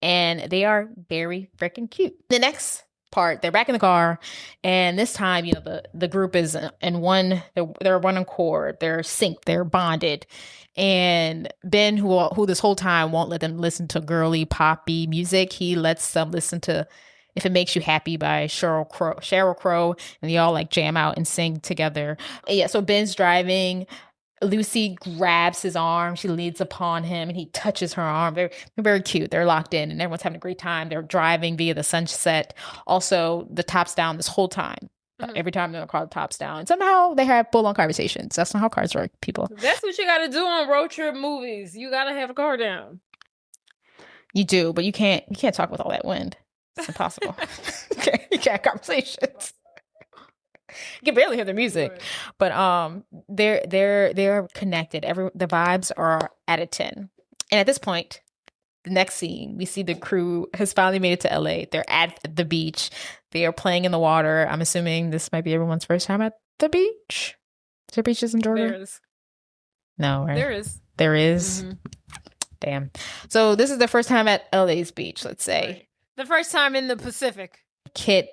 And they are very freaking cute. The next part, they're back in the car, and this time, the group is in one. They're one accord. They're synced. They're bonded. And Ben, who this whole time won't let them listen to girly poppy music, he lets them listen to "If It Makes You Happy" by Sheryl Crow, and they all like jam out and sing together. Yeah, so Ben's driving. Lucy grabs his arm. She leans upon him, and he touches her arm. They're very cute. They're locked in, and everyone's having a great time. They're driving via the sunset. Also, the top's down this whole time. Every time they're in the car, the top's down. And somehow they have full-on conversations. That's not how cars work, people. That's what you got to do on road trip movies. You got to have a car down. You do, but you can't talk with all that wind. It's impossible. You can't have conversations. You can barely hear the music, right. But they're connected. The vibes are at a 10. And at this point, the next scene, we see the crew has finally made it to LA. They're at the beach. They are playing in the water. I'm assuming this might be everyone's first time at the beach. Is there beaches in Georgia? There is. No, right? There is. There is? Mm-hmm. Damn. So this is the first time at LA's beach, let's say. Right. The first time in the Pacific. Kit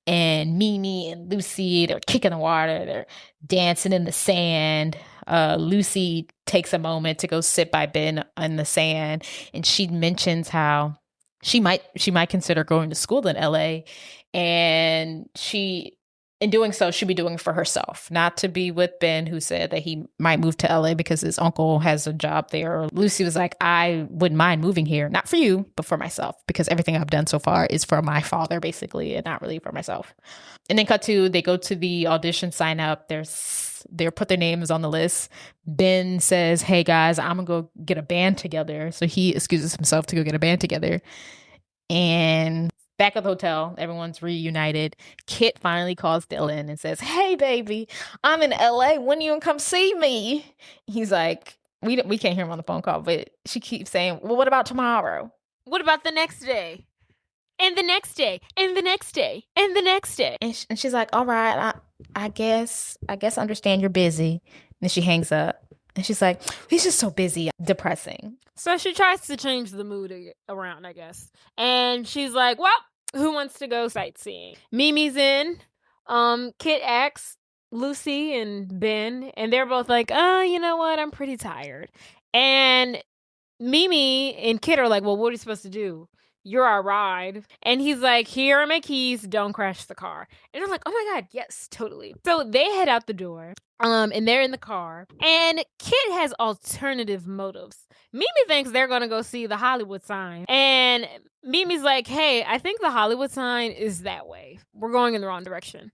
and Mimi and Lucy, they're kicking the water. They're dancing in the sand. Lucy takes a moment to go sit by Ben in the sand, and she mentions how she might consider going to school in LA, and in doing so, she'll be doing it for herself, not to be with Ben, who said that he might move to LA because his uncle has a job there. Lucy was like, "I wouldn't mind moving here, not for you, but for myself, because everything I've done so far is for my father, basically, and not really for myself." And then they go to the audition, sign up. They put their names on the list. Ben says, "Hey guys, I'm gonna go get a band together." So he excuses himself to go get a band together. And back at the hotel, everyone's reunited. Kit finally calls Dylan and says, "Hey, baby, I'm in LA. When you gonna come see me?" He's like, we can't hear him on the phone call, but she keeps saying, "Well, what about tomorrow? What about the next day? And the next day? And the next day? And the next day?" And she's like, "All right, I guess I understand you're busy." And then she hangs up. And she's like, "He's just so busy." Depressing. So she tries to change the mood around, I guess. And she's like, "Well, who wants to go sightseeing?" Mimi's in. Kit asks Lucy and Ben, and they're both like, "You know what? I'm pretty tired." And Mimi and Kit are like, "Well, what are you supposed to do? You're our ride." And he's like, "Here are my keys. Don't crash the car." And I'm like, "Oh my God, yes, totally." So they head out the door, and they're in the car. And Kit has alternative motives. Mimi thinks they're going to go see the Hollywood sign. And Mimi's like, "Hey, I think the Hollywood sign is that way. We're going in the wrong direction."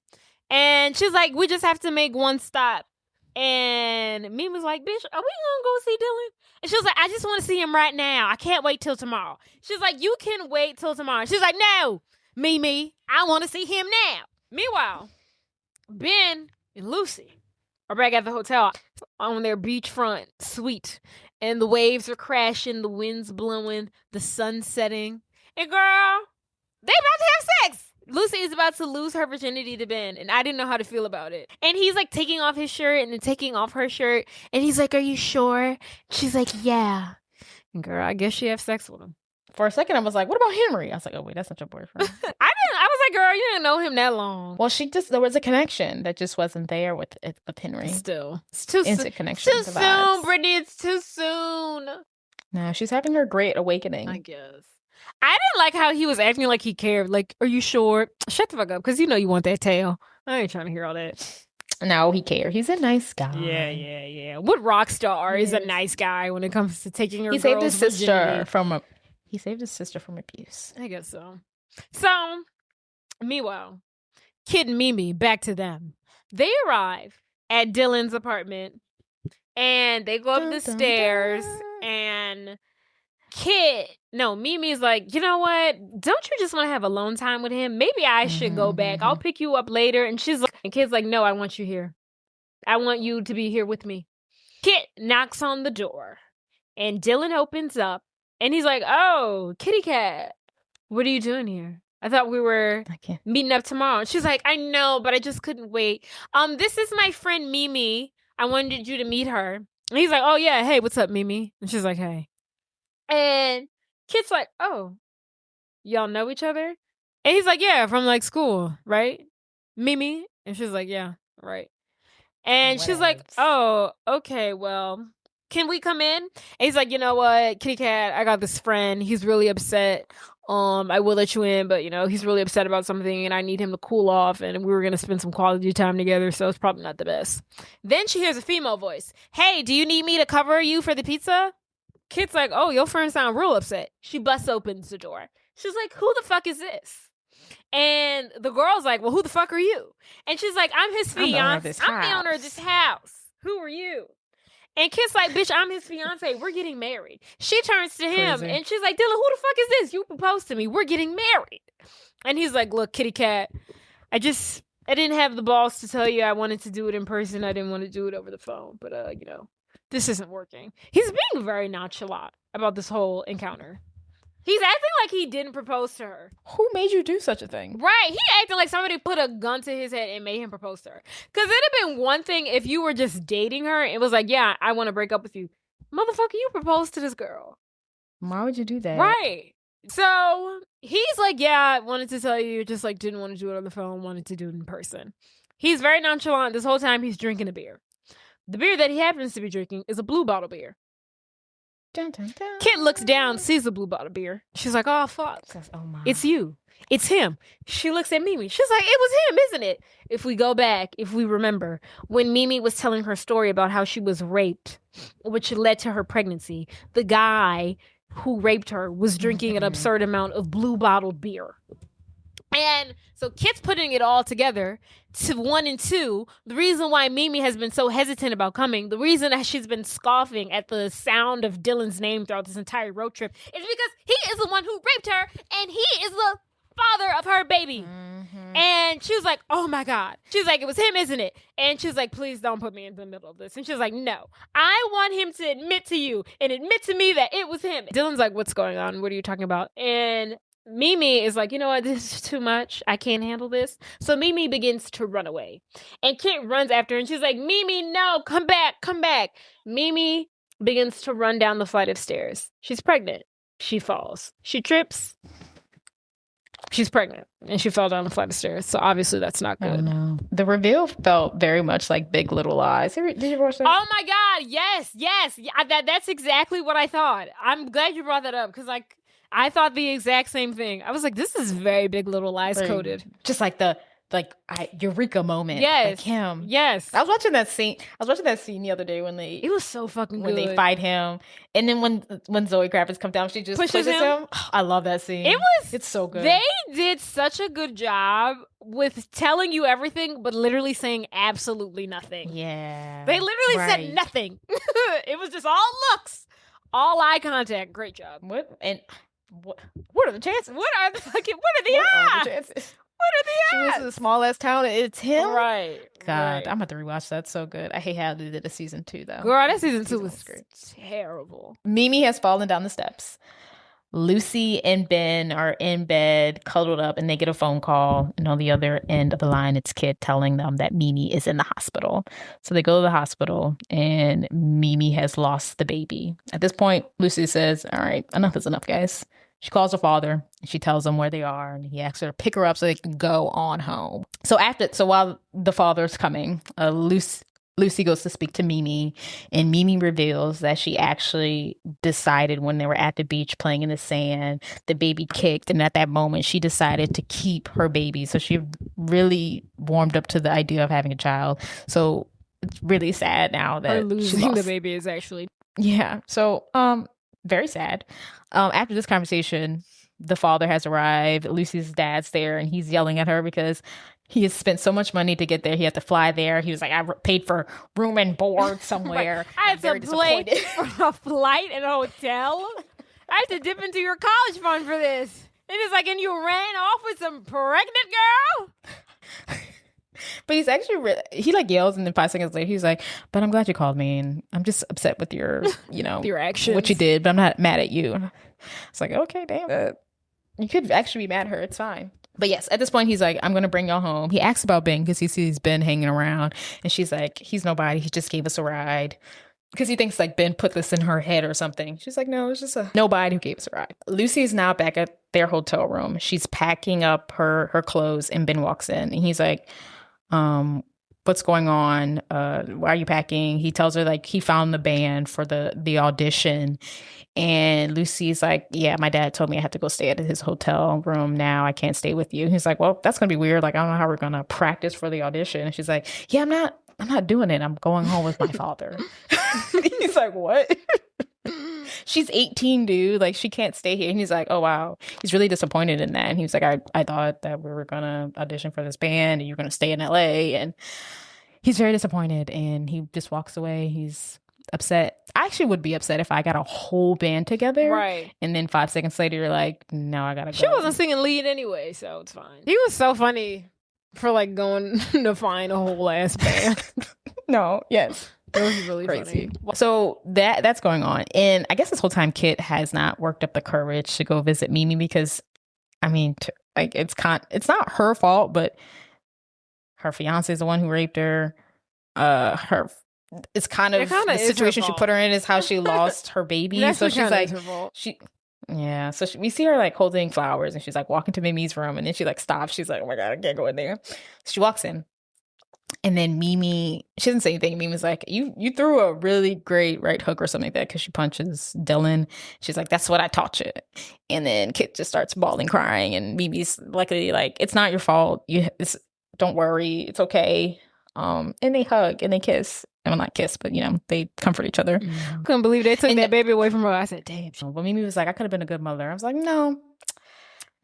And she's like, "We just have to make one stop." And Mimi's like, "Bitch, are we going to go see Dylan?" And she was like, "I just want to see him right now. I can't wait till tomorrow." She's like, "You can wait till tomorrow." She's like, "No, Mimi, I want to see him now." Meanwhile, Ben and Lucy are back at the hotel on their beachfront suite. And the waves are crashing, the wind's blowing, the sun's setting. And girl, they about to have sex. Lucy is about to lose her virginity to Ben, and I didn't know how to feel about it. And he's like taking off his shirt and then taking off her shirt. And he's like, "Are you sure?" She's like, "Yeah." And girl, I guess she have sex with him. For a second, I was like, "What about Henry?" I was like, "Oh, wait, that's not your boyfriend." I was like, girl, you didn't know him that long. Well, there was a connection that just wasn't there with Henry. Still. It's too instant connection. Too soon, Brittany. It's too soon. No, she's having her great awakening, I guess. I didn't like how he was acting like he cared. Like, "Are you sure?" Shut the fuck up, because you know you want that tail. I ain't trying to hear all that. No, he cares. He's a nice guy. Yeah. What rock star is a nice guy when it comes to taking your girl's virginity? He saved his sister from abuse. I guess so. So, meanwhile, Kid and Mimi, back to them. They arrive at Dylan's apartment, and they go up the stairs, and Mimi's like, you know what? Don't you just want to have alone time with him? Maybe I should go back. I'll pick you up later. And she's like, and Kit's like, no, I want you here. I want you to be here with me. Kit knocks on the door and Dylan opens up and he's like, oh, kitty cat, what are you doing here? I thought we were meeting up tomorrow. And she's like, I know, but I just couldn't wait. This is my friend Mimi. I wanted you to meet her. And he's like, oh yeah, hey, what's up, Mimi? And she's like, hey. And Kit's like, oh, y'all know each other? And he's like, yeah, from like school, right? Mimi? And she's like, yeah, right. And she's like, oh, okay, well, can we come in? And he's like, you know what, kitty cat, I got this friend. He's really upset. I will let you in, but, you know, he's really upset about something and I need him to cool off and we were going to spend some quality time together, so it's probably not the best. Then she hears a female voice. Hey, do you need me to cover you for the pizza? Kit's like, oh, your friend sound real upset. She busts open the door. She's like, who the fuck is this? And the girl's like, well, who the fuck are you? And she's like, I'm his fiance. I'm the owner of this house. Who are you? And Kit's like, bitch, I'm his fiance. We're getting married. She turns to him and she's like, Dylan, who the fuck is this? You proposed to me. We're getting married. And he's like, look, kitty cat, I didn't have the balls to tell you I wanted to do it in person. I didn't want to do it over the phone. But, you know, this isn't working. He's being very nonchalant about this whole encounter. He's acting like he didn't propose to her. Who made you do such a thing? Right. He acting like somebody put a gun to his head and made him propose to her. Because it'd have been one thing if you were just dating her and it was like, yeah, I want to break up with you. Motherfucker, you proposed to this girl. Why would you do that? Right. So he's like, yeah, I wanted to tell you, just like didn't want to do it on the phone, wanted to do it in person. He's very nonchalant. This whole time he's drinking a beer. The beer that he happens to be drinking is a blue bottle beer. Dun, dun, dun. Kit looks down, sees the blue bottle beer. She's like, oh, fuck. Says, oh my. It's you. It's him. She looks at Mimi. She's like, it was him, isn't it? If we go back, if we remember, when Mimi was telling her story about how she was raped, which led to her pregnancy, the guy who raped her was drinking an absurd amount of blue bottle beer. And so Kit's putting it all together to 1 and 2. The reason why Mimi has been so hesitant about coming, the reason that she's been scoffing at the sound of Dylan's name throughout this entire road trip is because he is the one who raped her and he is the father of her baby. Mm-hmm. And she was like, oh my God. She's like, it was him, isn't it? And she's like, please don't put me in the middle of this. And she's like, no, I want him to admit to you and admit to me that it was him. Dylan's like, what's going on? What are you talking about? And Mimi is like, you know what, this is too much. I can't handle this. So Mimi begins to run away. And Kit runs after her and she's like, Mimi, no, come back, come back. Mimi begins to run down the flight of stairs. She's pregnant. She falls. She trips. She's pregnant. And she fell down the flight of stairs. So obviously that's not good. Oh, no. The reveal felt very much like Big Little Lies. Did you watch that? Oh my God, yes. Yeah, that's exactly what I thought. I'm glad you brought that up because like, I thought the exact same thing. I was like, this is very Big Little Lies coded. Just like the eureka moment. Yes. Like him. Yes. I was watching that scene the other day when it was so fucking good. When they fight him. And then when Zoe Kravitz comes down, she just pushes him. Oh, I love that scene. It's so good. They did such a good job with telling you everything, but literally saying absolutely nothing. Yeah. They literally said nothing. It was just all looks, all eye contact. Great job. What are the chances? What are the chances? What are the odds? She moves to the small ass town and it's him? Right. God, right. I'm about to rewatch that. So good. I hate how they did a season 2 though. Girl, that season 2 was terrible. Mimi has fallen down the steps. Lucy and Ben are in bed, cuddled up, and they get a phone call. And on the other end of the line, it's Kit telling them that Mimi is in the hospital. So they go to the hospital, and Mimi has lost the baby. At this point, Lucy says, all right, enough is enough, guys. She calls her father, and she tells him where they are, and he asks her to pick her up so they can go on home. So while the father's coming, Lucy goes to speak to Mimi, and Mimi reveals that she actually decided when they were at the beach playing in the sand, the baby kicked, and at that moment she decided to keep her baby. So she really warmed up to the idea of having a child. So it's really sad now that her losing the baby is actually... Yeah. So, very sad. After this conversation, the father has arrived. Lucy's dad's there, and he's yelling at her because he has spent so much money to get there. He had to fly there. He was like, I paid for room and board somewhere. Right. I had to pay for a flight and a hotel. I have to dip into your college fund for this. And it's like, and you ran off with some pregnant girl? But he's actually he like yells, and then 5 seconds later he's like, but I'm glad you called me, and I'm just upset with your, you know, Your actions. what you did, but I'm not mad at you. It's like, okay, damn. You could actually be mad at her. It's fine. But yes, at this point, he's like, I'm going to bring y'all home. He asks about Ben because he sees Ben hanging around. And she's like, he's nobody. He just gave us a ride. Because he thinks like Ben put this in her head or something. She's like, no, it's just a nobody who gave us a ride. Lucy is now back at their hotel room. She's packing up her clothes, and Ben walks in. And he's like, what's going on? Why are you packing? He tells her like he found the band for the audition. And Lucy's like, yeah, my dad told me I had to go stay at his hotel room now. I can't stay with you. He's like, well, that's going to be weird. Like, I don't know how we're going to practice for the audition. And she's like, yeah, I'm not doing it. I'm going home with my father. He's like, what? She's 18, dude. Like, she can't stay here. And he's like, oh, wow. He's really disappointed in that. And he was like, I thought that we were going to audition for this band and you're going to stay in LA. And he's very disappointed. And he just walks away. He's upset. I actually would be upset if I got a whole band together. Right. And then 5 seconds later, you're like, no, I got to go. She wasn't singing lead anyway, so it's fine. He was so funny for like going to find a whole ass band. No, yes. It was really Crazy. funny. So that's going on. And I guess this whole time Kit has not worked up the courage to go visit Mimi because, I mean, like it's not her fault, but her fiance is the one who raped her. It's kind of the situation she put her in is how she lost her baby. So she's like, we see her like holding flowers, and she's like walking to Mimi's room, and then she like stops. She's like, oh my God, I can't go in there. She walks in. And then Mimi, she doesn't say anything. Mimi's like, you threw a really great right hook or something like that because she punches Dylan. She's like, that's what I taught you. And then Kit just starts bawling, crying. And Mimi's luckily like, it's not your fault. Don't worry. It's okay. And they hug and they kiss. Well, not kiss, but, you know, they comfort each other. Mm-hmm. Couldn't believe they took that baby away from her. I said, damn. But Mimi was like, I could have been a good mother. I was like, no.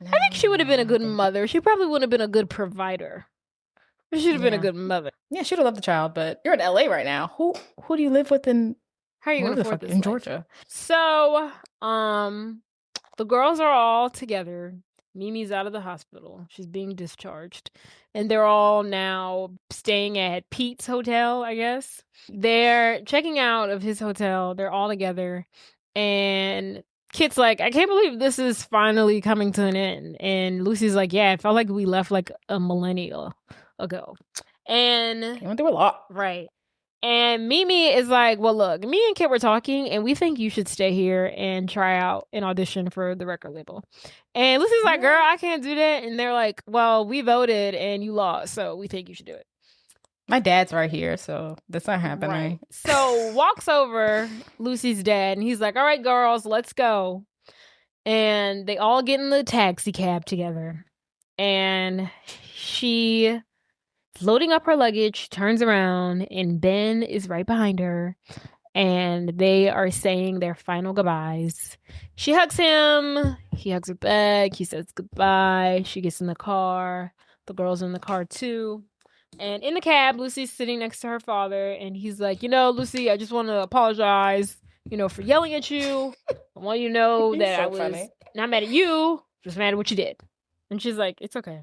I think she would have been a good mother. She probably would have been a good provider. She should have been a good mother. Yeah, she would have loved the child, but you're in LA right now. Who do you live with in How are you gonna afford this in life? Georgia? So, the girls are all together. Mimi's out of the hospital. She's being discharged. And they're all now staying at Pete's hotel, I guess. They're checking out of his hotel. They're all together. And Kit's like, I can't believe this is finally coming to an end. And Lucy's like, yeah, it felt like we left like a millennia ago. And They went through a lot. right. And Mimi is like, well, look, me and Kit were talking, and we think you should stay here and try out an audition for the record label. And Lucy's like, girl, I can't do that. And they're like, well, we voted and you lost, so we think you should do it. My dad's right here, so that's not happening. Right. So walks over Lucy's dad, and he's like, all right, girls, let's go. And they all get in the taxi cab together. And she loading up her luggage, turns around, and Ben is right behind her. And they are saying their final goodbyes. She hugs him. He hugs her back. He says goodbye. She gets in the car. The girls are in the car too. And in the cab, Lucy's sitting next to her father. And he's like, Lucy, I just want to apologize, for yelling at you. I want you to know that I was not mad at you, just mad at what you did. And she's like, it's okay.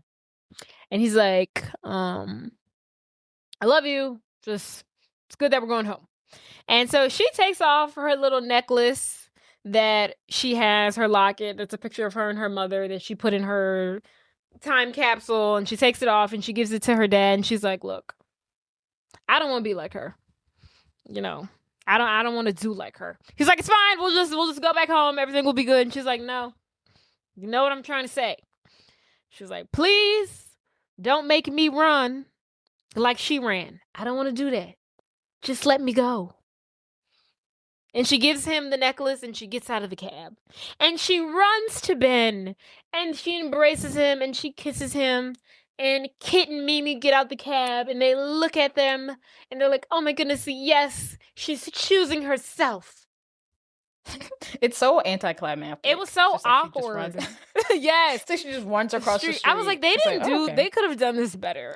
And he's like, I love you. Just, it's good that we're going home. And so she takes off her little necklace that she has, her locket. That's a picture of her and her mother that she put in her time capsule. And she takes it off and she gives it to her dad. And she's like, look, I don't want to be like her. I don't want to do like her. He's like, it's fine. We'll just go back home. Everything will be good. And she's like, no, you know what I'm trying to say. She's like, please don't make me run like she ran. I don't want to do that. Just let me go. And she gives him the necklace and she gets out of the cab. And she runs to Ben and she embraces him and she kisses him. And Kit and Mimi get out the cab and they look at them and they're like, oh my goodness, yes, she's choosing herself. It's so anticlimactic. It was so awkward. Yes. So she just runs across the street. I was like, they they could have done this better.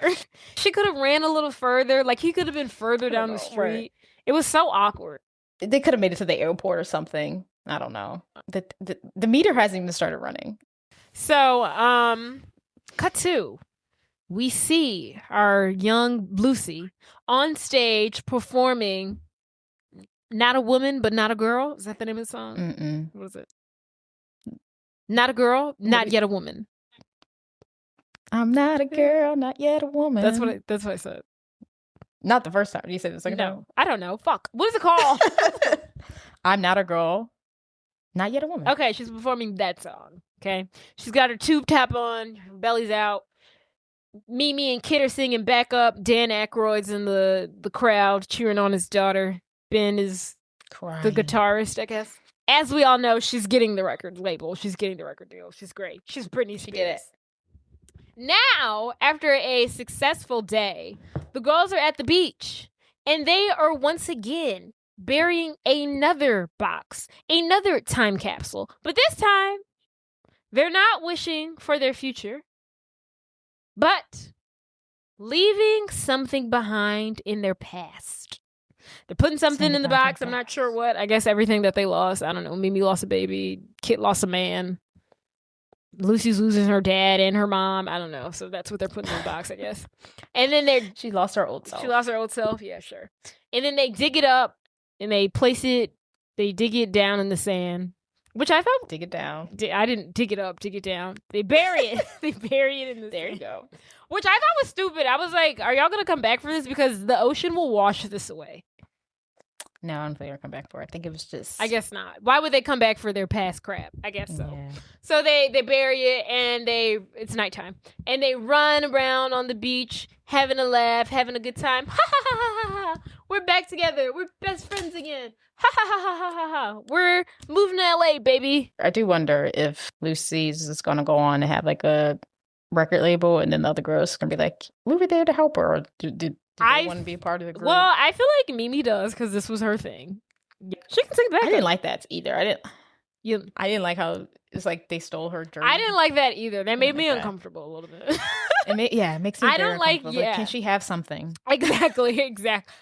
She could have ran a little further. Like, he could have been further down the street. Right. It was so awkward. They could have made it to the airport or something. I don't know. The meter hasn't even started running. So, cut to. We see our young Lucy on stage performing Not a Woman, But Not a Girl. Is that the name of the song? Mm-mm. What is it? Not a girl, not yet a woman. I'm not a girl, not yet a woman. That's what I said. Not the first time. You said it the second time? I don't know. Fuck. What is it called? I'm not a girl, not yet a woman. Okay, she's performing that song. Okay. She's got her tube top on, her belly's out. Mimi and Kid are singing backup. Dan Aykroyd's in the crowd cheering on his daughter. Ben is the guitarist, I guess. As we all know, she's getting the record label. She's getting the record deal. She's great. She's Britney Spears. She did it. Now, after a successful day, the girls are at the beach, and they are once again burying another box, another time capsule. But this time, they're not wishing for their future, but leaving something behind in their past. They're putting something in the box. I'm not sure what. I guess everything that they lost. I don't know. Mimi lost a baby. Kit lost a man. Lucy's losing her dad and her mom. I don't know. So that's what they're putting in the box, I guess. And then she lost her old self. She lost her old self. Yeah, sure. And then they dig it up and they place it. They dig it down in the sand, which I thought. Dig it down. I didn't dig it up. Dig it down. They bury it. They bury it in the. There you go. Which I thought was stupid. I was like, are y'all gonna come back for this? Because the ocean will wash this away. No, I don't think they'll come back for it. I think it was just. I guess not. Why would they come back for their past crap? I guess so. Yeah. So they bury it and it's nighttime. And they run around on the beach, having a laugh, having a good time. Ha ha ha ha ha. We're back together. We're best friends again. Ha ha ha ha ha ha. We're moving to LA, baby. I do wonder if Lucy's is gonna go on to have like a record label and then the other girls are gonna be like, we were there to help her, or did they want to be a part of the group? Well, I feel like Mimi does because this was her thing. Yeah. She can sing back. I didn't like that either. I didn't like how it's like they stole her journey. I didn't like that either. That made me uncomfortable a little bit. It makes me. I don't like. Yeah, like, can she have something? Exactly.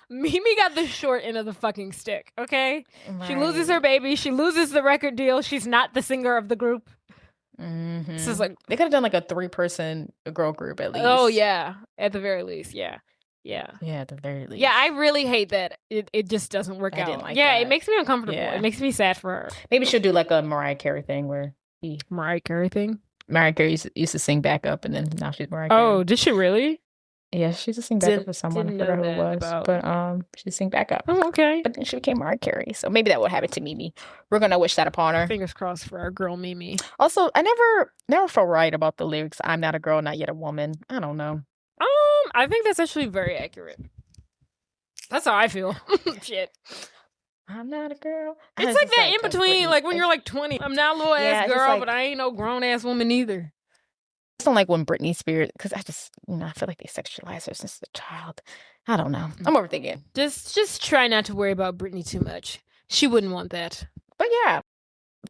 Mimi got the short end of the fucking stick. Okay, right. She loses her baby. She loses the record deal. She's not the singer of the group. Mm-hmm. So it's like they could have done like a 3-person girl group at least. Oh yeah, at the very least, yeah. Yeah, at the very least. Yeah, I really hate that it just doesn't work out. Didn't like that. It makes me uncomfortable. Yeah. It makes me sad for her. Maybe she'll do like a Mariah Carey thing where Mariah Carey thing? Mariah Carey used to sing backup and then now she's Mariah Carey. Oh, did she really? Yeah, she used to sing backup for someone. I forgot who it was. But she sang backup. Oh, okay. But then she became Mariah Carey. So maybe that would happen to Mimi. We're gonna wish that upon her. Fingers crossed for our girl Mimi. Also, I never felt right about the lyrics. I'm not a girl, not yet a woman. I don't know. I think that's actually very accurate. That's how I feel. Shit. I'm not a girl. It's like that in between, like when you're like 20. I'm not a little ass girl, but I ain't no grown ass woman either. I just don't like when Britney Spears, because I just, I feel like they sexualize her since a child. I don't know. I'm overthinking. Just try not to worry about Britney too much. She wouldn't want that. But yeah,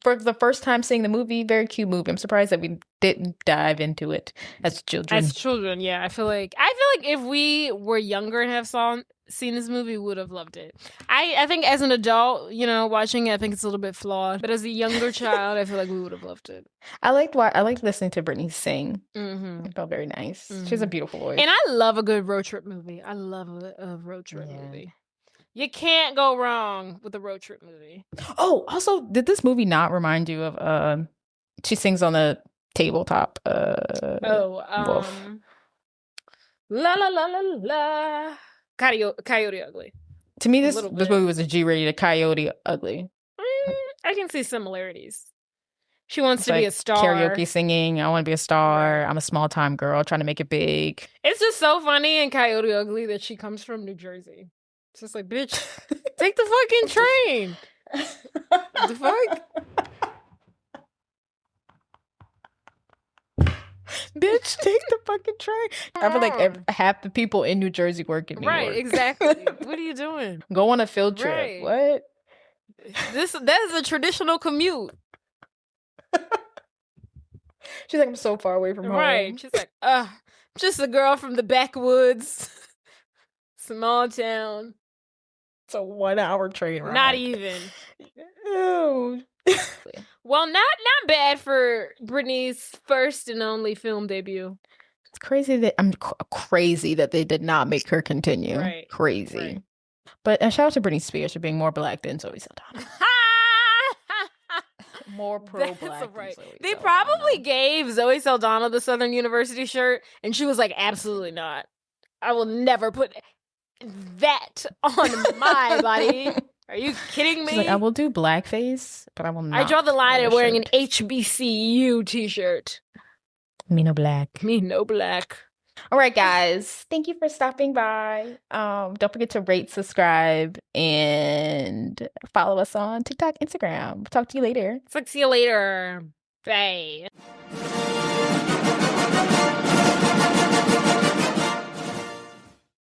for the first time seeing the movie, very cute movie. I'm surprised that we didn't dive into it as children. Yeah. I feel like if we were younger and have seen this movie, we would have loved it. I think as an adult, watching it, I think it's a little bit flawed. But as a younger child, I feel like we would have loved it. I liked listening to Britney sing. Mm-hmm. It felt very nice. Mm-hmm. She has a beautiful voice. And I love a good road trip movie. I love a road trip movie. You can't go wrong with a road trip movie. Oh, also, did this movie not remind you of she sings on the tabletop? Wolf. La la la la la. Coyote Ugly. To me, this movie was a G-rated Coyote Ugly. I can see similarities. She wants to be a star. Karaoke singing. I want to be a star. I'm a small-time girl trying to make it big. It's just so funny in Coyote Ugly that she comes from New Jersey. It's just like, bitch, take the fucking train. The fuck? Bitch, take the fucking train. I feel like half the people in New Jersey work in New York. Right, exactly. What are you doing? Go on a field trip. Right. What? That is a traditional commute. She's like, I'm so far away from home. Right. She's like, just a girl from the backwoods. Small town. It's a 1-hour train ride. Not even. Ew. Well, not bad for Britney's first and only film debut. It's crazy that crazy that they did not make her continue. Right. Crazy. Right. But a shout out to Britney Spears for being more black than Zoe Saldana. More pro-black. Right. Than Zoe They Saldana. probably gave Zoe Saldana the Southern University shirt, and she was like, "Absolutely not. I will never put that on my body." Are you kidding me? She's like, I will do blackface, but I will not. I draw the line at wearing shirt. an HBCU t-shirt. Me no black. Me no black. All right, guys. Thank you for stopping by. Don't forget to rate, subscribe, and follow us on TikTok, Instagram. Talk to you later. See you later. Bye.